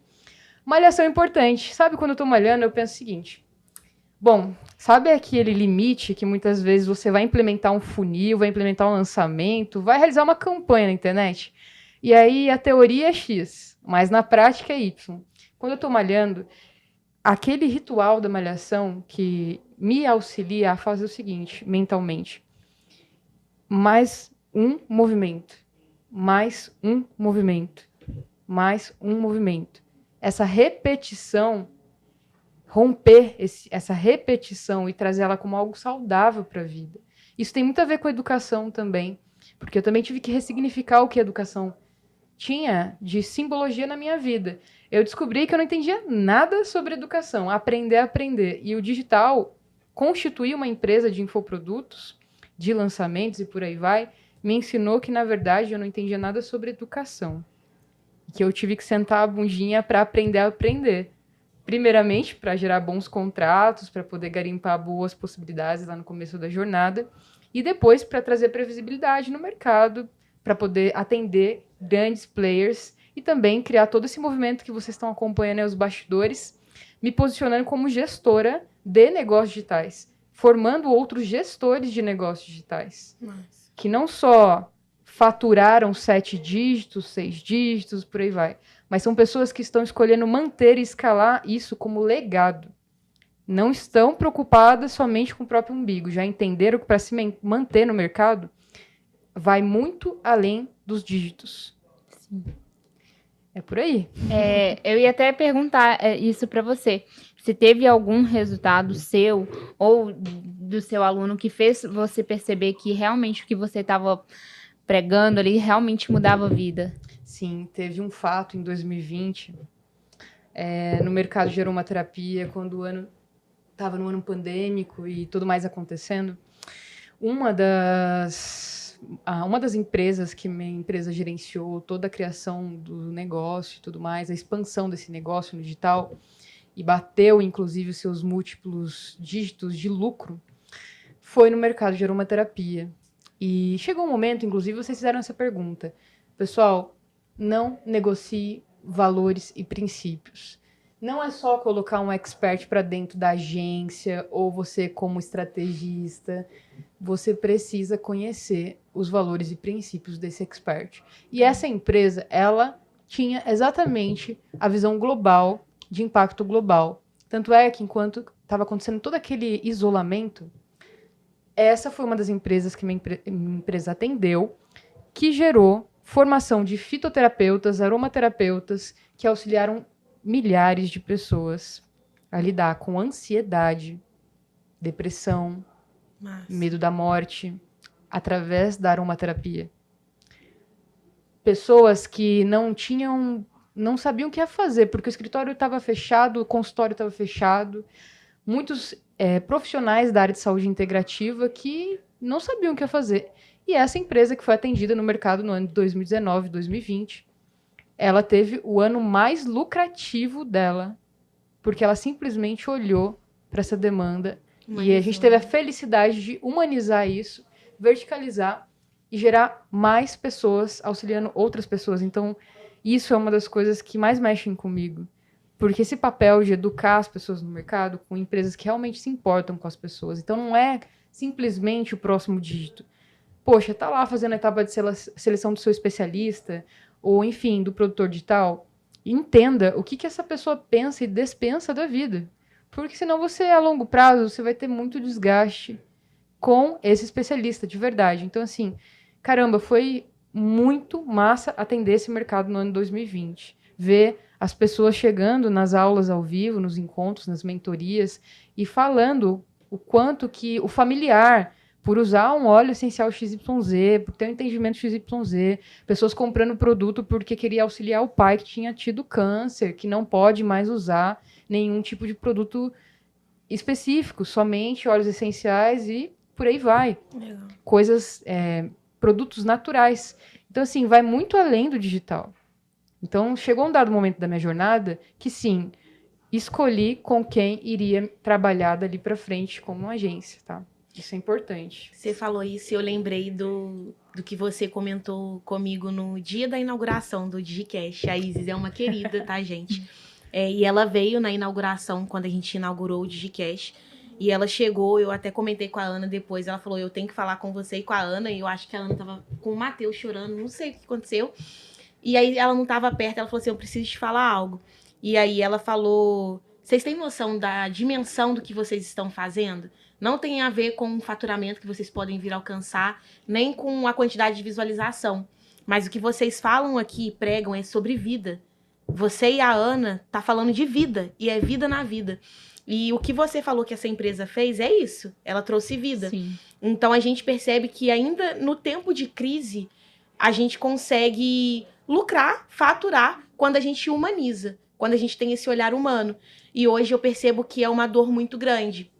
Malhação é importante. Sabe, quando eu tô malhando, eu penso o seguinte. Bom, sabe aquele limite que muitas vezes você vai implementar um funil, vai implementar um lançamento, vai realizar uma campanha na internet? E aí a teoria é X, mas na prática é Y. Quando eu tô malhando, aquele ritual da malhação que me auxilia a fazer o seguinte, mentalmente. Mais um movimento. Mais um movimento. Mais um movimento. Essa repetição, romper essa repetição e trazer ela como algo saudável para a vida. Isso tem muito a ver com a educação também, porque eu também tive que ressignificar o que a educação tinha de simbologia na minha vida. Eu descobri que eu não entendia nada sobre educação, aprender a aprender. E o digital, constituir uma empresa de infoprodutos, de lançamentos e por aí vai, me ensinou que, na verdade, eu não entendia nada sobre educação. Que eu tive que sentar a bundinha para aprender a aprender. Primeiramente, para gerar bons contratos, para poder garimpar boas possibilidades lá no começo da jornada. E depois, para trazer previsibilidade no mercado, para poder atender grandes players e também criar todo esse movimento que vocês estão acompanhando aí, os bastidores, me posicionando como gestora de negócios digitais, formando outros gestores de negócios digitais. Nossa. Que não só faturaram 7 dígitos, 6 dígitos, por aí vai, mas são pessoas que estão escolhendo manter e escalar isso como legado. não estão preocupadas somente com o próprio umbigo. Já entenderam que para se manter no mercado, vai muito além dos dígitos. Sim. É por aí. Eu ia até perguntar isso para você. Se teve algum resultado seu ou do seu aluno que fez você perceber que realmente o que você estava pregando ali realmente mudava a vida? Sim, teve um fato em 2020, no mercado de aromaterapia, quando o ano estava no ano pandêmico e tudo mais acontecendo. Uma das empresas que minha empresa gerenciou, toda a criação do negócio e tudo mais, a expansão desse negócio no digital, e bateu, inclusive, os seus múltiplos dígitos de lucro, foi no mercado de aromaterapia. E chegou um momento, inclusive, vocês fizeram essa pergunta. Pessoal, não negocie valores e princípios. Não é só colocar um expert para dentro da agência ou você como estrategista. Você precisa conhecer os valores e princípios desse expert. E essa empresa, ela tinha exatamente a visão global de impacto global. Tanto é que enquanto estava acontecendo todo aquele isolamento, essa foi uma das empresas que minha empresa atendeu, que gerou formação de fitoterapeutas, aromaterapeutas, que auxiliaram milhares de pessoas a lidar com ansiedade, depressão, medo da morte, através da aromaterapia. Pessoas que não sabiam o que ia fazer, porque o escritório estava fechado, o consultório estava fechado. Muitos profissionais da área de saúde integrativa que não sabiam o que ia fazer. E essa empresa que foi atendida no mercado no ano de 2019, 2020, ela teve o ano mais lucrativo dela, porque ela simplesmente olhou para essa demanda. E a gente teve a felicidade de humanizar isso, verticalizar e gerar mais pessoas auxiliando outras pessoas. Então, isso é uma das coisas que mais mexem comigo. Porque esse papel de educar as pessoas no mercado com empresas que realmente se importam com as pessoas. Então, não é simplesmente o próximo dígito. Poxa, tá lá fazendo a etapa de seleção do seu especialista, ou, enfim, do produtor digital. Entenda o que essa pessoa pensa e despensa da vida. Porque senão você, a longo prazo, você vai ter muito desgaste com esse especialista, de verdade. Então, assim, caramba, foi muito massa atender esse mercado no ano 2020. Ver as pessoas chegando nas aulas ao vivo, nos encontros, nas mentorias, e falando o quanto que o familiar, por usar um óleo essencial XYZ, por ter um entendimento XYZ, pessoas comprando produto porque queria auxiliar o pai que tinha tido câncer, que não pode mais usar nenhum tipo de produto específico, somente óleos essenciais e por aí vai. Legal. Coisas, produtos naturais. Então, assim, vai muito além do digital. Então, chegou um dado momento da minha jornada que, sim, escolhi com quem iria trabalhar dali para frente como uma agência, tá? Isso é importante. Você falou isso e eu lembrei do que você comentou comigo no dia da inauguração do DigiCast. A Isis é uma querida, tá, gente? E ela veio na inauguração, quando a gente inaugurou o DigiCast. E ela chegou, eu até comentei com a Ana depois, ela falou, eu tenho que falar com você e com a Ana. E eu acho que a Ana tava com o Matheus chorando, não sei o que aconteceu. E aí ela não tava perto, ela falou assim, eu preciso te falar algo. E aí ela falou, vocês têm noção da dimensão do que vocês estão fazendo? Não tem a ver com o faturamento que vocês podem vir alcançar, nem com a quantidade de visualização. Mas o que vocês falam aqui e pregam é sobre vida. Você e a Ana tá falando de vida, e é vida na vida. E o que você falou que essa empresa fez é isso, ela trouxe vida. Sim. Então a gente percebe que ainda no tempo de crise, a gente consegue lucrar, faturar, quando a gente humaniza, quando a gente tem esse olhar humano. E hoje eu percebo que é uma dor muito grande.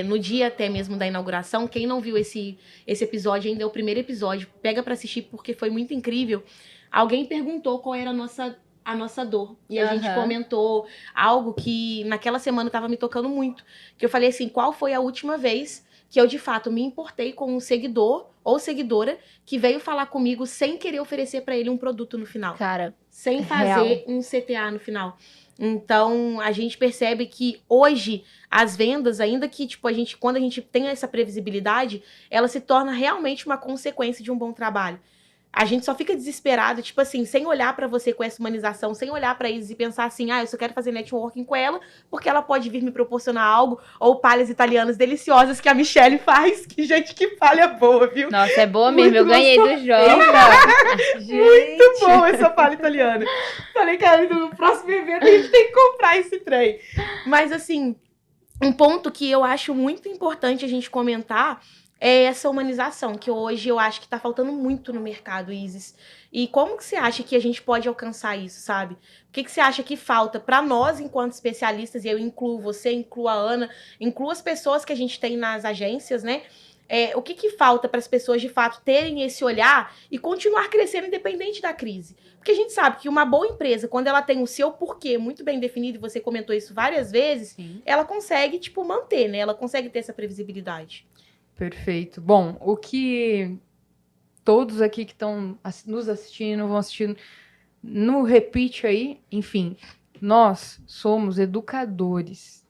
No dia até mesmo da inauguração, quem não viu esse episódio, ainda é o primeiro episódio, pega pra assistir porque foi muito incrível. Alguém perguntou qual era a nossa dor. E a gente comentou algo que naquela semana estava me tocando muito. Que eu falei assim, qual foi a última vez que eu de fato me importei com um seguidor ou seguidora que veio falar comigo sem querer oferecer pra ele um produto no final. Cara, sem fazer um CTA no final. Então, a gente percebe que hoje as vendas, ainda que tipo, quando a gente tem essa previsibilidade, ela se torna realmente uma consequência de um bom trabalho. a gente só fica desesperado, tipo assim, sem olhar pra você com essa humanização, sem olhar pra Isis e pensar assim, eu só quero fazer networking com ela, porque ela pode vir me proporcionar algo, ou palhas italianas deliciosas que a Michelle faz, que gente, que palha boa, viu? Nossa, é boa mesmo, Muito eu ganhei do João. Muito bom essa palha italiana. Falei, cara, no próximo evento a gente tem que comprar esse trem. Mas assim, um ponto que eu acho muito importante a gente comentar é essa humanização, que hoje eu acho que tá faltando muito no mercado, Isis. E como que você acha que a gente pode alcançar isso, sabe? O que você acha que falta para nós, enquanto especialistas, e eu incluo você, incluo a Ana, incluo as pessoas que a gente tem nas agências, né? O que falta para as pessoas, de fato, terem esse olhar e continuar crescendo independente da crise? Porque a gente sabe que uma boa empresa, quando ela tem o seu porquê muito bem definido, e você comentou isso várias vezes, Sim. ela consegue, tipo, manter, né? Ela consegue ter essa previsibilidade. Perfeito. Bom, o que todos aqui que estão nos assistindo, vão assistindo no repeat aí, enfim, nós somos educadores.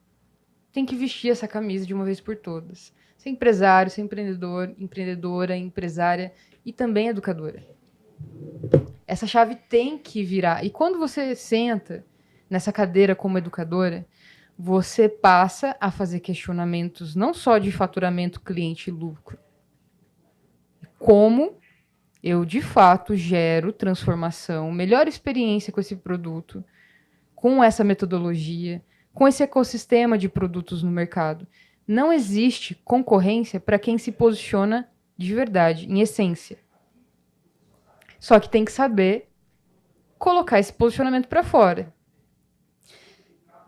Tem que vestir essa camisa de uma vez por todas. Ser empresário, ser empreendedor, empreendedora, empresária e também educadora. Essa chave tem que virar. E quando você senta nessa cadeira como educadora, você passa a fazer questionamentos não só de faturamento, cliente e lucro, como eu, de fato, gero transformação, melhor experiência com esse produto, com essa metodologia, com esse ecossistema de produtos no mercado. Não existe concorrência para quem se posiciona de verdade, em essência. Só que tem que saber colocar esse posicionamento para fora.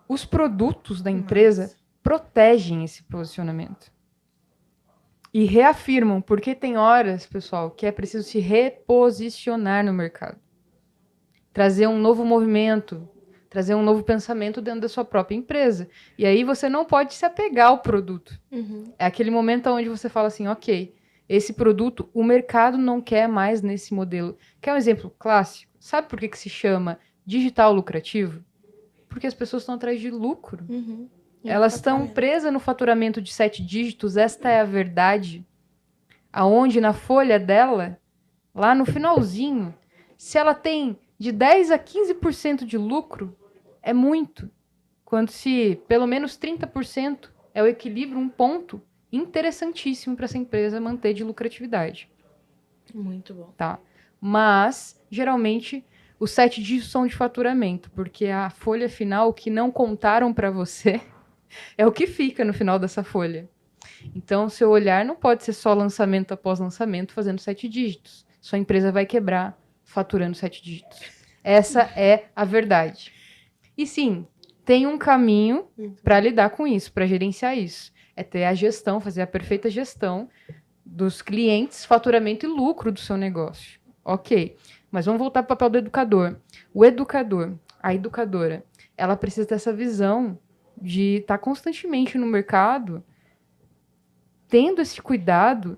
Os produtos da empresa protegem esse posicionamento. E reafirmam, porque tem horas, pessoal, que é preciso se reposicionar no mercado. Trazer um novo movimento, trazer um novo pensamento dentro da sua própria empresa. E aí você não pode se apegar ao produto. Uhum. É aquele momento onde você fala assim, ok, esse produto, o mercado não quer mais nesse modelo. Quer um exemplo clássico? Sabe por que se chama digital lucrativo? Porque as pessoas estão atrás de lucro. Uhum. Elas estão presas no faturamento de 7 dígitos, esta é a verdade. Aonde na folha dela, lá no finalzinho, se ela tem de 10 a 15% de lucro, é muito. Quando se pelo menos 30% é o equilíbrio, um ponto interessantíssimo para essa empresa manter de lucratividade. Muito bom. Tá? Mas, geralmente, os 7 dígitos são de faturamento, porque a folha final que não contaram para você é o que fica no final dessa folha. Então, seu olhar não pode ser só lançamento após lançamento fazendo 7 dígitos. Sua empresa vai quebrar faturando 7 dígitos. Essa é a verdade. E sim, tem um caminho para lidar com isso, para gerenciar isso. É ter a gestão, fazer a perfeita gestão dos clientes, faturamento e lucro do seu negócio. Ok, mas vamos voltar para o papel do educador. O educador, a educadora, ela precisa ter essa visão de estar constantemente no mercado, tendo esse cuidado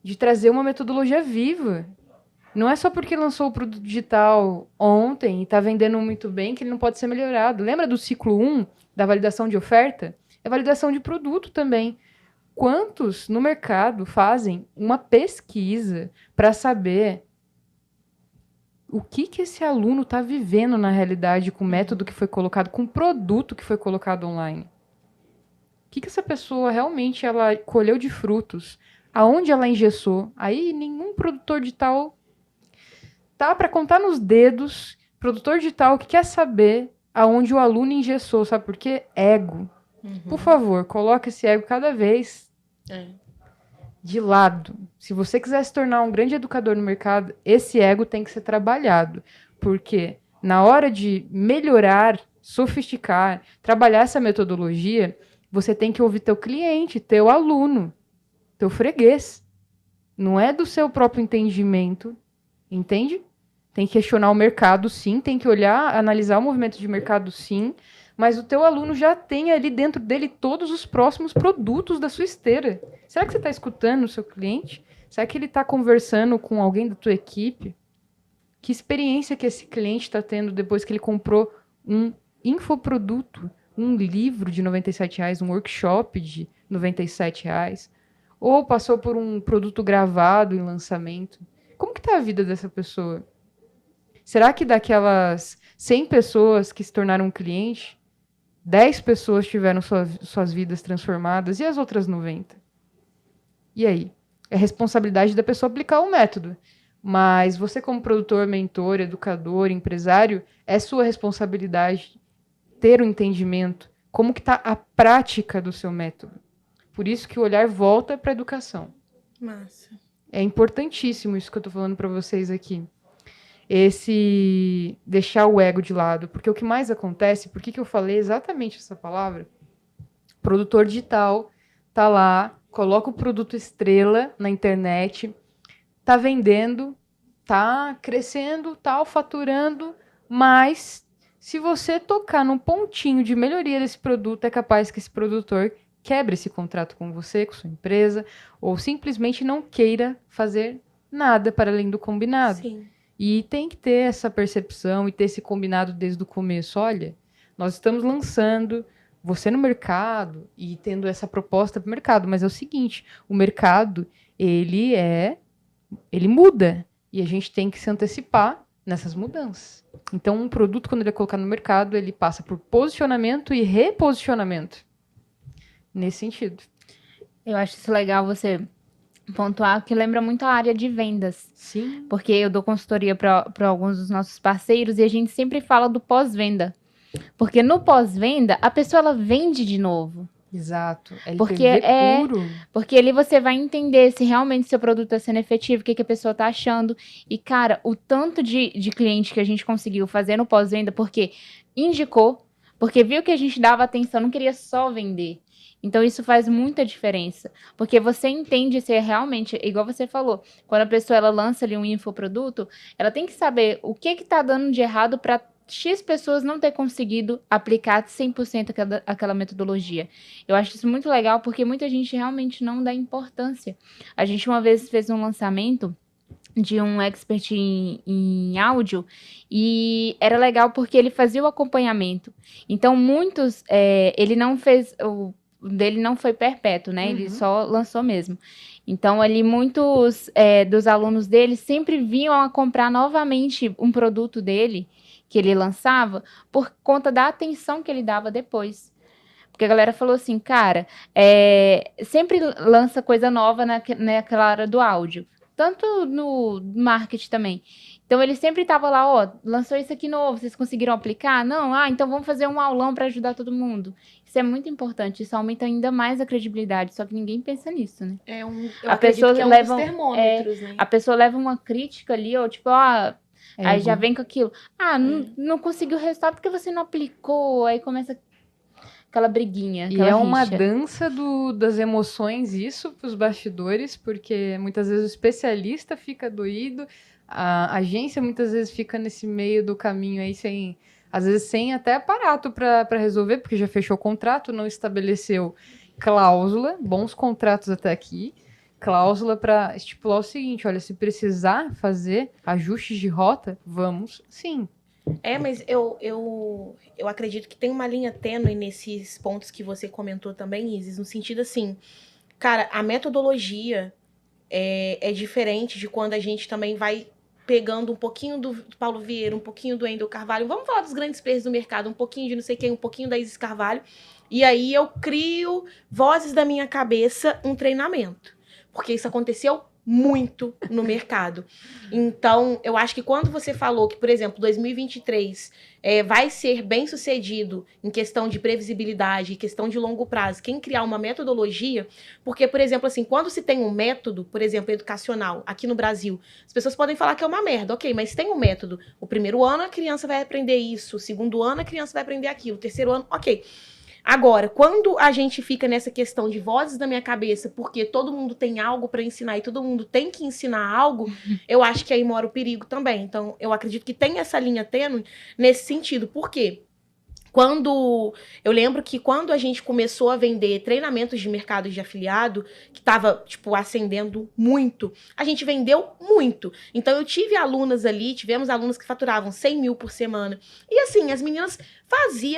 de trazer uma metodologia viva. Não é só porque lançou o produto digital ontem e está vendendo muito bem que ele não pode ser melhorado. Lembra do ciclo 1 da validação de oferta? É validação de produto também. Quantos no mercado fazem uma pesquisa para saber o que esse aluno está vivendo na realidade com o método que foi colocado, com o produto que foi colocado online? O que essa pessoa realmente ela colheu de frutos? Aonde ela engessou? Aí nenhum produtor digital tá para contar nos dedos. Produtor digital que quer saber aonde o aluno engessou, sabe por quê? Ego. Por favor, coloque esse ego cada vez de lado. Se você quiser se tornar um grande educador no mercado, esse ego tem que ser trabalhado. Porque na hora de melhorar, sofisticar, trabalhar essa metodologia, você tem que ouvir teu cliente, teu aluno, teu freguês. Não é do seu próprio entendimento, entende? Tem que questionar o mercado, sim. Tem que olhar, analisar o movimento de mercado, sim. Mas o teu aluno já tem ali dentro dele todos os próximos produtos da sua esteira. Será que você está escutando o seu cliente? Será que ele está conversando com alguém da tua equipe? Que experiência que esse cliente está tendo depois que ele comprou um infoproduto, um livro de R$97, um workshop de R$97, ou passou por um produto gravado em lançamento? como que tá a vida dessa pessoa? Será que daquelas 100 pessoas que se tornaram cliente, 10 pessoas tiveram suas vidas transformadas e as outras 90? E aí? É responsabilidade da pessoa aplicar o método. Mas você, como produtor, mentor, educador, empresário, é sua responsabilidade ter o entendimento como que está a prática do seu método. Por isso que o olhar volta para a educação. Massa. É importantíssimo isso que eu estou falando para vocês aqui. Esse deixar o ego de lado. Porque o que mais acontece, por que eu falei exatamente essa palavra? Produtor digital tá lá, coloca o produto estrela na internet, tá vendendo, tá crescendo, tá faturando, mas se você tocar num pontinho de melhoria desse produto, é capaz que esse produtor quebre esse contrato com você, com sua empresa, ou simplesmente não queira fazer nada para além do combinado. Sim. E tem que ter essa percepção e ter esse combinado desde o começo. Olha, nós estamos lançando você no mercado e tendo essa proposta para o mercado, mas é o seguinte, o mercado, ele muda e a gente tem que se antecipar nessas mudanças. Então, um produto, quando ele é colocado no mercado, ele passa por posicionamento e reposicionamento. Nesse sentido. Eu acho isso legal você pontuar, que lembra muito a área de vendas. Sim. Porque eu dou consultoria para alguns dos nossos parceiros e a gente sempre fala do pós-venda. Porque no pós-venda, a pessoa ela vende de novo. Exato. LTV Porque puro. Porque ali você vai entender se realmente seu produto está sendo efetivo, o que a pessoa está achando. E, cara, o tanto de cliente que a gente conseguiu fazer no pós-venda, porque indicou, porque viu que a gente dava atenção, não queria só vender. Então, isso faz muita diferença. Porque você entende se é realmente, igual você falou, quando a pessoa ela lança ali um infoproduto, ela tem que saber o que está dando de errado para X pessoas não ter conseguido aplicar 100% aquela metodologia. Eu acho isso muito legal, porque muita gente realmente não dá importância. A gente uma vez fez um lançamento de um expert em áudio, e era legal porque ele fazia o acompanhamento. Então, muitos, ele não fez... O dele não foi perpétuo, né? Ele só lançou mesmo. Então, ali, muitos dos alunos dele sempre vinham a comprar novamente um produto dele, que ele lançava, por conta da atenção que ele dava depois. Porque a galera falou assim, cara, sempre lança coisa nova naquela área do áudio. Tanto no marketing também. Então, ele sempre tava lá, ó, lançou isso aqui novo, vocês conseguiram aplicar? Não? Então vamos fazer um aulão para ajudar todo mundo. Isso é muito importante, isso aumenta ainda mais a credibilidade, só que ninguém pensa nisso, né? Eu a pessoa que é leva um dos termômetros, né? A pessoa leva uma crítica ali, ó, tipo, aí já vem com aquilo. Não conseguiu o resultado porque você não aplicou, aí começa aquela briguinha, aquela rixa. Uma dança das emoções isso para os bastidores, porque muitas vezes o especialista fica doído, a agência muitas vezes fica nesse meio do caminho aí às vezes sem até aparato para resolver, porque já fechou o contrato, não estabeleceu cláusula, bons contratos até aqui, cláusula para estipular o seguinte, olha, se precisar fazer ajustes de rota, vamos sim. Mas eu acredito que tem uma linha tênue nesses pontos que você comentou também, Isis, no sentido assim, cara, a metodologia é diferente de quando a gente também vai pegando um pouquinho do Paulo Vieira, um pouquinho do Wendel Carvalho, vamos falar dos grandes players do mercado, um pouquinho de não sei quem, um pouquinho da Isis Carvalho, e aí eu crio vozes da minha cabeça um treinamento, porque isso aconteceu muito no mercado. Então, eu acho que quando você falou que, por exemplo, 2023 vai ser bem sucedido em questão de previsibilidade, em questão de longo prazo, quem criar uma metodologia, porque, por exemplo, assim, quando se tem um método, por exemplo, educacional, aqui no Brasil, as pessoas podem falar que é uma merda, ok, mas tem um método. O primeiro ano a criança vai aprender isso, o segundo ano a criança vai aprender aquilo, o terceiro ano, ok. Agora, quando a gente fica nessa questão de vozes da minha cabeça, porque todo mundo tem algo para ensinar e todo mundo tem que ensinar algo, eu acho que aí mora o perigo também. Então, eu acredito que tem essa linha tênue nesse sentido. Por quê? Eu lembro que quando a gente começou a vender treinamentos de mercado de afiliado, que estava, tipo, ascendendo muito, a gente vendeu muito. Então, eu tive alunas ali, tivemos alunas que faturavam 100 mil por semana. E assim, as meninas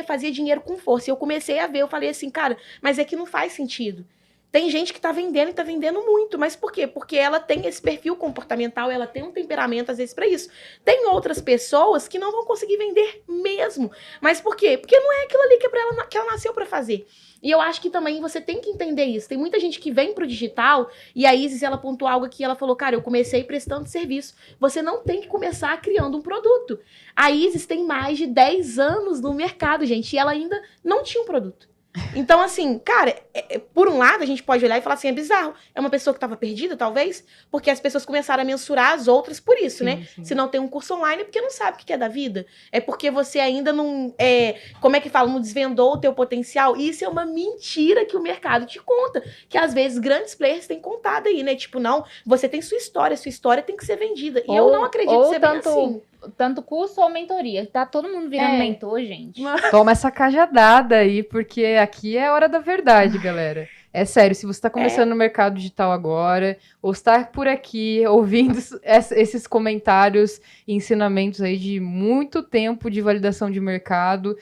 fazia dinheiro com força. E eu comecei a ver, eu falei assim, cara, mas é que não faz sentido. Tem gente que tá vendendo e tá vendendo muito. Mas por quê? Porque ela tem esse perfil comportamental, ela tem um temperamento, às vezes, pra isso. Tem outras pessoas que não vão conseguir vender mesmo. Mas por quê? Porque não é aquilo ali que, que ela nasceu pra fazer. E eu acho que também você tem que entender isso. Tem muita gente que vem pro digital, e a Isis, ela pontuou algo aqui, ela falou, cara, eu comecei prestando serviço. Você não tem que começar criando um produto. A Isis tem mais de 10 anos no mercado, gente, e ela ainda não tinha um produto. Então, assim, cara, por um lado, a gente pode olhar e falar assim, é bizarro. É uma pessoa que estava perdida, talvez, porque as pessoas começaram a mensurar as outras por isso, Sim, né? sim. Se não tem um curso online, é porque não sabe o que é da vida. É porque você ainda não, como é que fala, não desvendou o teu potencial. E isso é uma mentira que o mercado te conta. Que, às vezes, grandes players têm contado aí, né? Tipo, não, você tem sua história tem que ser vendida. E eu não acredito ser bem assim. Tanto curso ou mentoria. Tá todo mundo virando mentor, gente. Toma essa cajadada aí, porque aqui é hora da verdade, galera. É sério, se você está começando no mercado digital agora, ou está por aqui ouvindo esses comentários e ensinamentos aí de muito tempo de validação de mercado,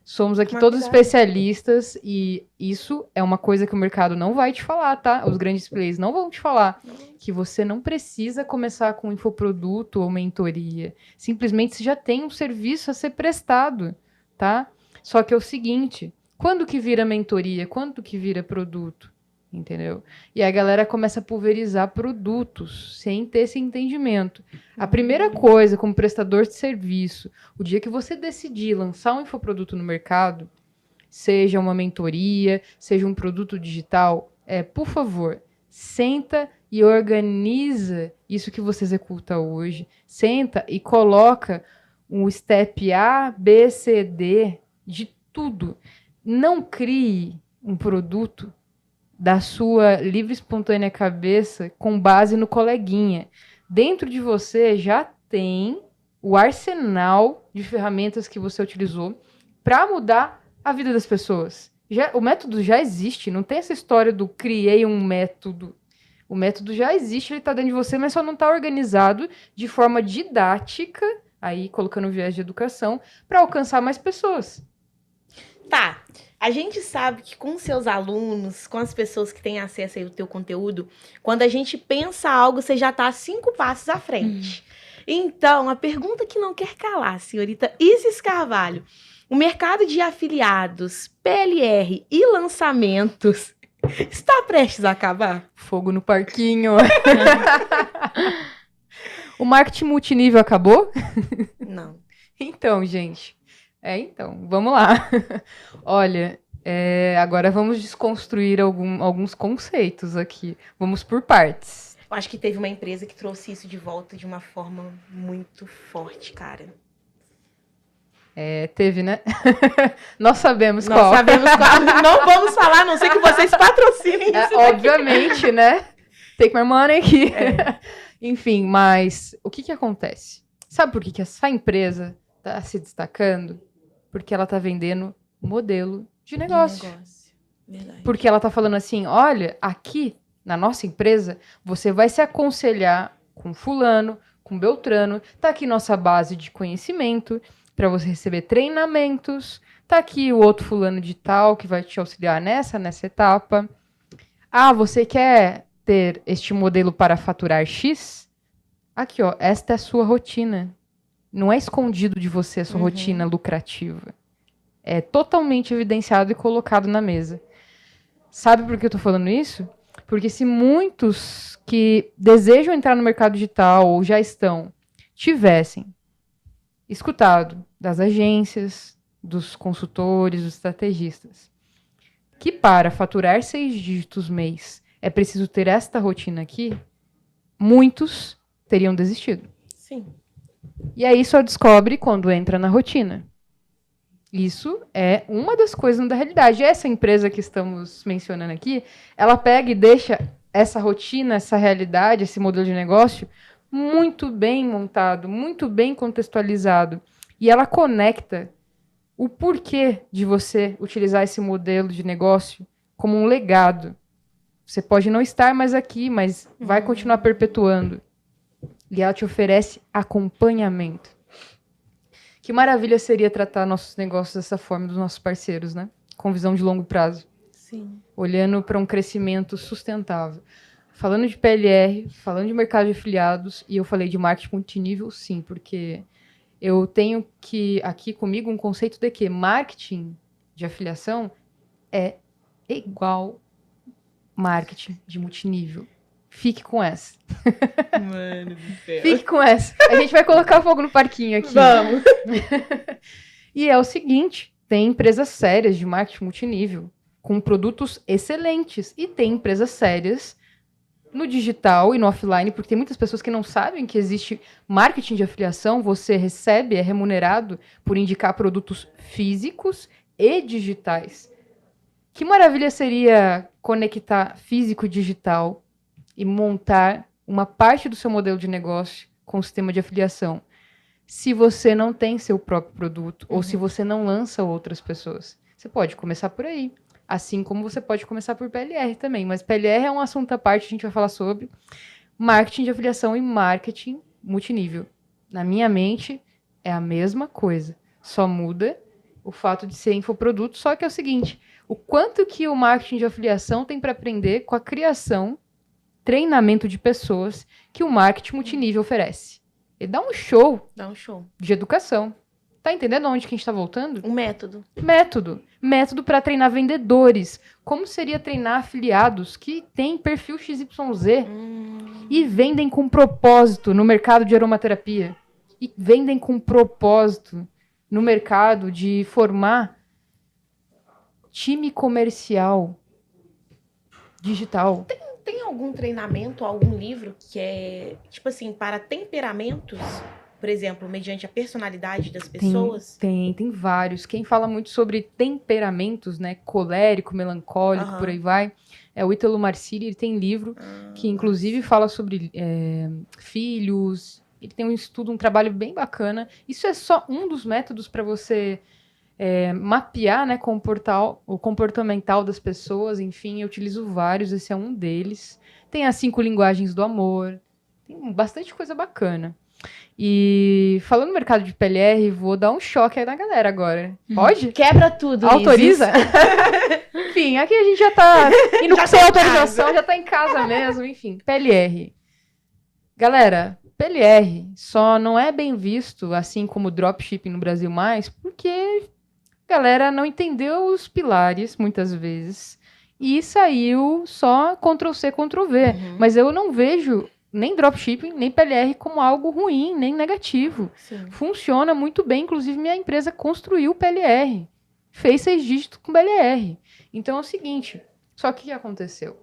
somos aqui todos especialistas e isso é uma coisa que o mercado não vai te falar, tá? Os grandes players não vão te falar que você não precisa começar com infoproduto ou mentoria. Simplesmente você já tem um serviço a ser prestado, tá? Só que é o seguinte, quando que vira mentoria? Quando que vira produto? Entendeu? E a galera começa a pulverizar produtos sem ter esse entendimento. A primeira coisa, como prestador de serviço, o dia que você decidir lançar um infoproduto no mercado, seja uma mentoria, seja um produto digital, por favor, senta e organiza isso que você executa hoje. Senta e coloca um step A, B, C, D de tudo. Não crie um produto da sua livre, espontânea cabeça com base no coleguinha. Dentro de você já tem o arsenal de ferramentas que você utilizou para mudar a vida das pessoas. O método já existe, não tem essa história do criei um método. O método já existe, ele está dentro de você, mas só não está organizado de forma didática, aí colocando viés de educação, para alcançar mais pessoas. Tá. A gente sabe que com seus alunos, com as pessoas que têm acesso aí ao teu conteúdo, quando a gente pensa algo, você já está 5 passos à frente. Então, a pergunta que não quer calar, senhorita Isis Carvalho, o mercado de afiliados, PLR e lançamentos está prestes a acabar? Fogo no parquinho. O marketing multinível acabou? Não. Então, gente... então, vamos lá. Olha, agora vamos desconstruir alguns conceitos aqui. Vamos por partes. Eu acho que teve uma empresa que trouxe isso de volta de uma forma muito forte, cara. Teve, né? Nós sabemos qual. Nós sabemos qual. Não vamos falar, a não ser que vocês patrocinem isso. Obviamente, né? Take my money aqui. Enfim, mas o que acontece? Sabe por que essa empresa está se destacando? Porque ela tá vendendo modelo de negócio. Verdade. Porque ela tá falando assim, olha, aqui na nossa empresa, você vai se aconselhar com fulano, com beltrano, tá aqui nossa base de conhecimento para você receber treinamentos, tá aqui o outro fulano de tal que vai te auxiliar nessa etapa. Ah, você quer ter este modelo para faturar X? Aqui, ó, esta é a sua rotina. Não é escondido de você a sua rotina lucrativa. É totalmente evidenciado e colocado na mesa. Sabe por que eu tô falando isso? Porque se muitos que desejam entrar no mercado digital ou já estão, tivessem escutado das agências, dos consultores, dos estrategistas, que para faturar 6 dígitos mês é preciso ter esta rotina aqui, muitos teriam desistido. Sim. E aí só descobre quando entra na rotina. Isso é uma das coisas da realidade. Essa empresa que estamos mencionando aqui, ela pega e deixa essa rotina, essa realidade, esse modelo de negócio muito bem montado, muito bem contextualizado. E ela conecta o porquê de você utilizar esse modelo de negócio como um legado. Você pode não estar mais aqui, mas vai continuar perpetuando. E ela te oferece acompanhamento. Que maravilha seria tratar nossos negócios dessa forma dos nossos parceiros, né? Com visão de longo prazo. Sim. olhando para um crescimento sustentável. Falando de PLR, falando de mercado de afiliados, e eu falei de marketing multinível, sim, porque eu tenho aqui comigo um conceito de que marketing de afiliação é igual marketing de multinível. Fique com essa. Mano do céu. Fique com essa. A gente vai colocar fogo no parquinho aqui. Vamos. E é o seguinte, tem empresas sérias de marketing multinível, com produtos excelentes, e tem empresas sérias no digital e no offline, porque tem muitas pessoas que não sabem que existe marketing de afiliação, você recebe, é remunerado por indicar produtos físicos e digitais. Que maravilha seria conectar físico e digital e montar uma parte do seu modelo de negócio com o sistema de afiliação, se você não tem seu próprio produto ou se você não lança outras pessoas. Você pode começar por aí. Assim como você pode começar por PLR também. Mas PLR é um assunto à parte, a gente vai falar sobre marketing de afiliação e marketing multinível. Na minha mente, é a mesma coisa. Só muda o fato de ser infoproduto, só que é o seguinte, o quanto que o marketing de afiliação tem para aprender com a criação, treinamento de pessoas que o marketing multinível oferece. Ele dá um show Dá um show. de educação. Tá entendendo onde que a gente tá voltando? Um método. Método para treinar vendedores. Como seria treinar afiliados que têm perfil XYZ e vendem com propósito no mercado de aromaterapia? E vendem com propósito no mercado de formar time comercial digital. Tem algum treinamento, algum livro que é, tipo assim, para temperamentos? Por exemplo, mediante a personalidade das pessoas? Tem vários. Quem fala muito sobre temperamentos, né? Colérico, melancólico, por aí vai. É o Ítalo Marcilli, ele tem livro que inclusive fala sobre filhos. Ele tem um estudo, um trabalho bem bacana. Isso é só um dos métodos para você mapear, né, o comportamental das pessoas. Enfim, eu utilizo vários, esse é um deles. Tem as 5 linguagens do amor. Tem bastante coisa bacana. E falando no mercado de PLR, vou dar um choque aí na galera agora. Pode? Quebra tudo. Autoriza? Enfim, aqui a gente já tá indo Já sem tá em autorização, casa. já tá em casa mesmo, enfim. PLR. Galera, PLR só não é bem visto, assim como dropshipping no Brasil mais, porque a galera não entendeu os pilares, muitas vezes, e saiu só Ctrl-C, Ctrl-V. Mas eu não vejo nem dropshipping, nem PLR como algo ruim, nem negativo. Sim. Funciona muito bem, inclusive minha empresa construiu PLR. Fez 6 dígitos com PLR. Então é o seguinte, só que o que aconteceu?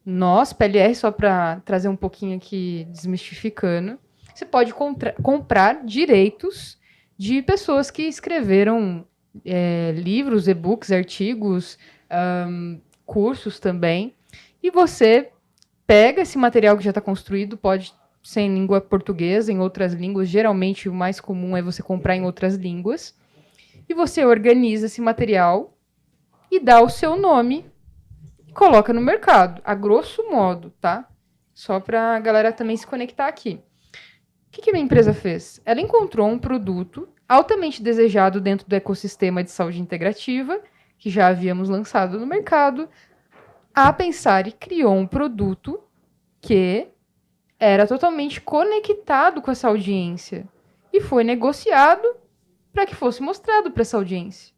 Nós, PLR, só para trazer um pouquinho aqui, desmistificando, você pode comprar direitos de pessoas que escreveram livros, e-books, artigos, cursos também, e você pega esse material que já está construído, pode ser em língua portuguesa, em outras línguas, geralmente o mais comum é você comprar em outras línguas, e você organiza esse material e dá o seu nome e coloca no mercado, a grosso modo, tá? Só para a galera também se conectar aqui. O que a minha empresa fez? Ela encontrou um produto altamente desejado dentro do ecossistema de saúde integrativa, que já havíamos lançado no mercado, a pensar e criou um produto que era totalmente conectado com essa audiência e foi negociado para que fosse mostrado para essa audiência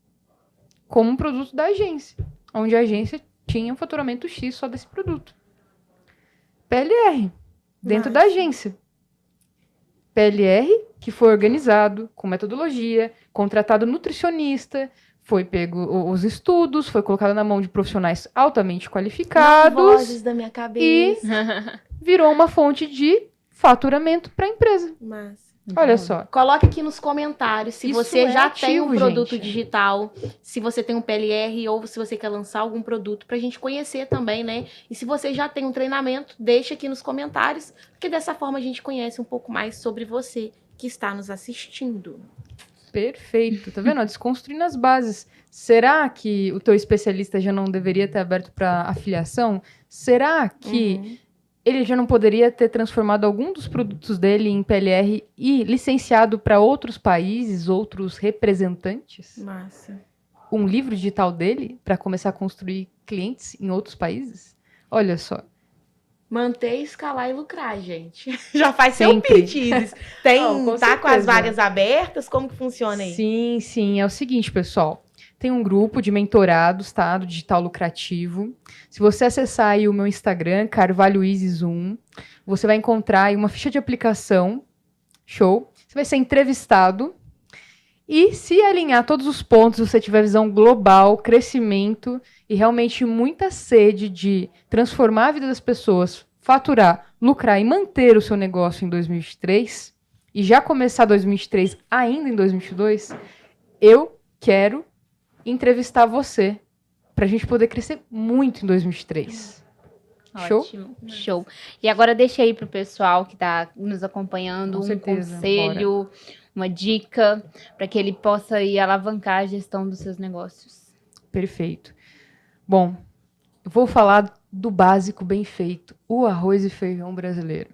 como um produto da agência, onde a agência tinha um faturamento X só desse produto. PLR, dentro da agência. PLR que foi organizado com metodologia, contratado nutricionista, foi pego os estudos, foi colocado na mão de profissionais altamente qualificados. Vozes da minha cabeça. E virou uma fonte de faturamento para a empresa. Mas Olha só. coloque aqui nos comentários se Isso você é já tem um ativo, produto gente. digital, se você tem um PLR ou se você quer lançar algum produto pra gente conhecer também, né? E se você já tem um treinamento, deixa aqui nos comentários, porque dessa forma a gente conhece um pouco mais sobre você que está nos assistindo. Perfeito. Tá vendo? Desconstruindo as bases. Será que o teu especialista já não deveria ter aberto para afiliação? Será que ele já não poderia ter transformado algum dos produtos dele em PLR e licenciado para outros países, outros representantes? Massa. Um livro digital dele para começar a construir clientes em outros países? Olha só. Manter, escalar e lucrar, gente. Já faz Sempre. seu pitch, Isis. Não, com Tá com certeza. as vagas abertas? Como que funciona aí? Sim, sim. É o seguinte, pessoal. Tem um grupo de mentorados, tá? Do Digital Lucrativo. Se você acessar aí o meu Instagram, Carvalho Isis 1, você vai encontrar aí uma ficha de aplicação. Show. Você vai ser entrevistado. E se alinhar todos os pontos, você tiver visão global, crescimento e realmente muita sede de transformar a vida das pessoas, faturar, lucrar e manter o seu negócio em 2023, e já começar 2023 ainda em 2022, eu quero entrevistar você para a gente poder crescer muito em 2023. Show? Ótimo, show. E agora deixa aí pro pessoal que tá nos acompanhando Com um certeza, conselho, uma dica, para que ele possa ir alavancar a gestão dos seus negócios. Perfeito. Bom, eu vou falar do básico bem feito, o arroz e feijão brasileiro.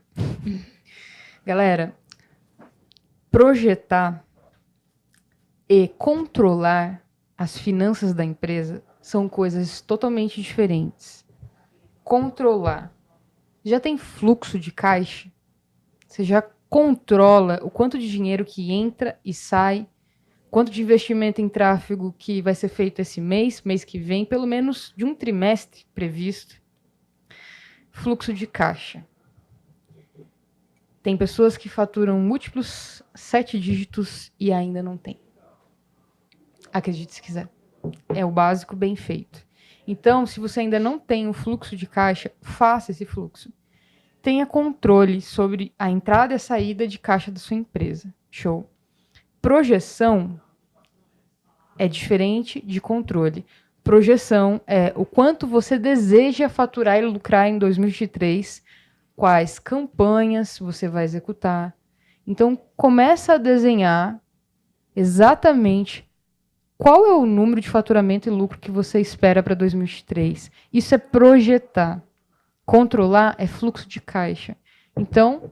Galera, projetar e controlar as finanças da empresa são coisas totalmente diferentes. Controlar. Já tem fluxo de caixa? Você já controla o quanto de dinheiro que entra e sai, quanto de investimento em tráfego que vai ser feito esse mês que vem, pelo menos de um trimestre previsto. Fluxo de caixa. Tem pessoas que faturam múltiplos 7 dígitos e ainda não tem. Acredite se quiser. É o básico bem feito. Então, se você ainda não tem um fluxo de caixa, faça esse fluxo. Tenha controle sobre a entrada e a saída de caixa da sua empresa. Show. Projeção é diferente de controle. Projeção é o quanto você deseja faturar e lucrar em 2023, quais campanhas você vai executar. Então, começa a desenhar exatamente qual é o número de faturamento e lucro que você espera para 2023. Isso é projetar. Controlar é fluxo de caixa. Então,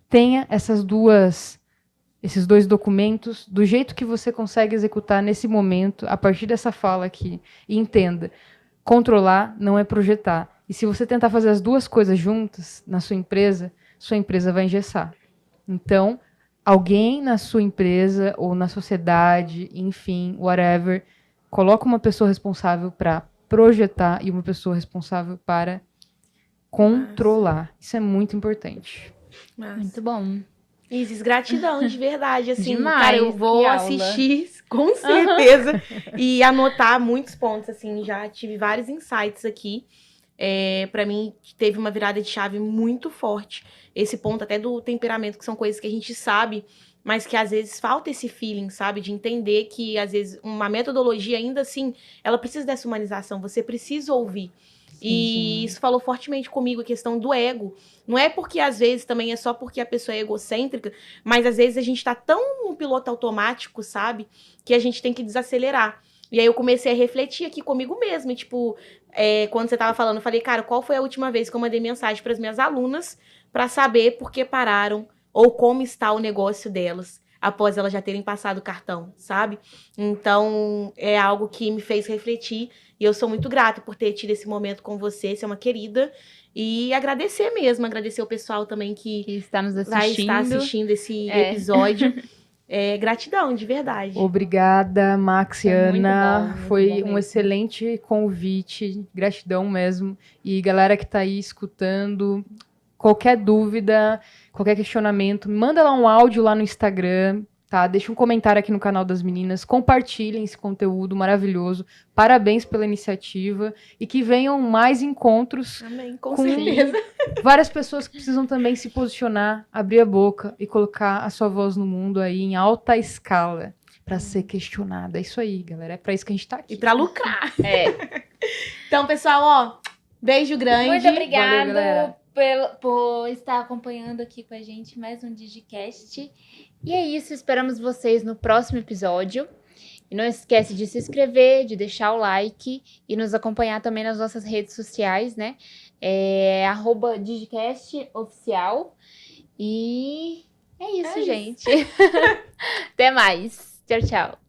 tenha esses dois documentos do jeito que você consegue executar nesse momento, a partir dessa fala aqui. E entenda, controlar não é projetar. E se você tentar fazer as duas coisas juntas na sua empresa vai engessar. Então, alguém na sua empresa ou na sociedade, enfim, whatever, coloca uma pessoa responsável para projetar e uma pessoa responsável para controlar. Isso é muito importante. Muito bom. Isis, gratidão, de verdade, assim, Demais, cara, eu vou que aula. assistir, com certeza, e anotar muitos pontos, assim, já tive vários insights aqui, pra mim, teve uma virada de chave muito forte, esse ponto até do temperamento, que são coisas que a gente sabe, mas que às vezes falta esse feeling, sabe, de entender que, às vezes, uma metodologia, ainda assim, ela precisa dessa humanização, você precisa ouvir. E isso falou fortemente comigo, a questão do ego. Não é porque, às vezes, também é só porque a pessoa é egocêntrica, mas, às vezes, a gente tá tão no piloto automático, sabe? Que a gente tem que desacelerar. E aí eu comecei a refletir aqui comigo mesma. E, tipo, quando você tava falando, eu falei, cara, qual foi a última vez que eu mandei mensagem pras minhas alunas pra saber por que pararam ou como está o negócio delas após elas já terem passado o cartão, sabe? Então, é algo que me fez refletir. E eu sou muito grata por ter tido esse momento com você, você é uma querida. E agradecer mesmo, agradecer o pessoal também que está nos assistindo. vai estar assistindo esse episódio. Gratidão, de verdade. Obrigada, Max e Ana. Foi um mesmo. excelente convite. Gratidão mesmo. E galera que tá aí escutando, qualquer dúvida, qualquer questionamento, manda lá um áudio lá no Instagram, tá? Deixa um comentário aqui no canal das meninas, compartilhem esse conteúdo maravilhoso, parabéns pela iniciativa e que venham mais encontros. Amém, com certeza. Várias pessoas que precisam também se posicionar, abrir a boca e colocar a sua voz no mundo aí em alta escala para ser questionada. É isso aí, galera, é para isso que a gente tá aqui. E para lucrar. Então, pessoal, ó, beijo grande. Muito obrigada. Valeu, por estar acompanhando aqui com a gente mais um DigiCast. E é isso, esperamos vocês no próximo episódio. E não esquece de se inscrever, de deixar o like e nos acompanhar também nas nossas redes sociais, né? @DigiCastOficial. E é isso, gente. Até mais. Tchau, tchau.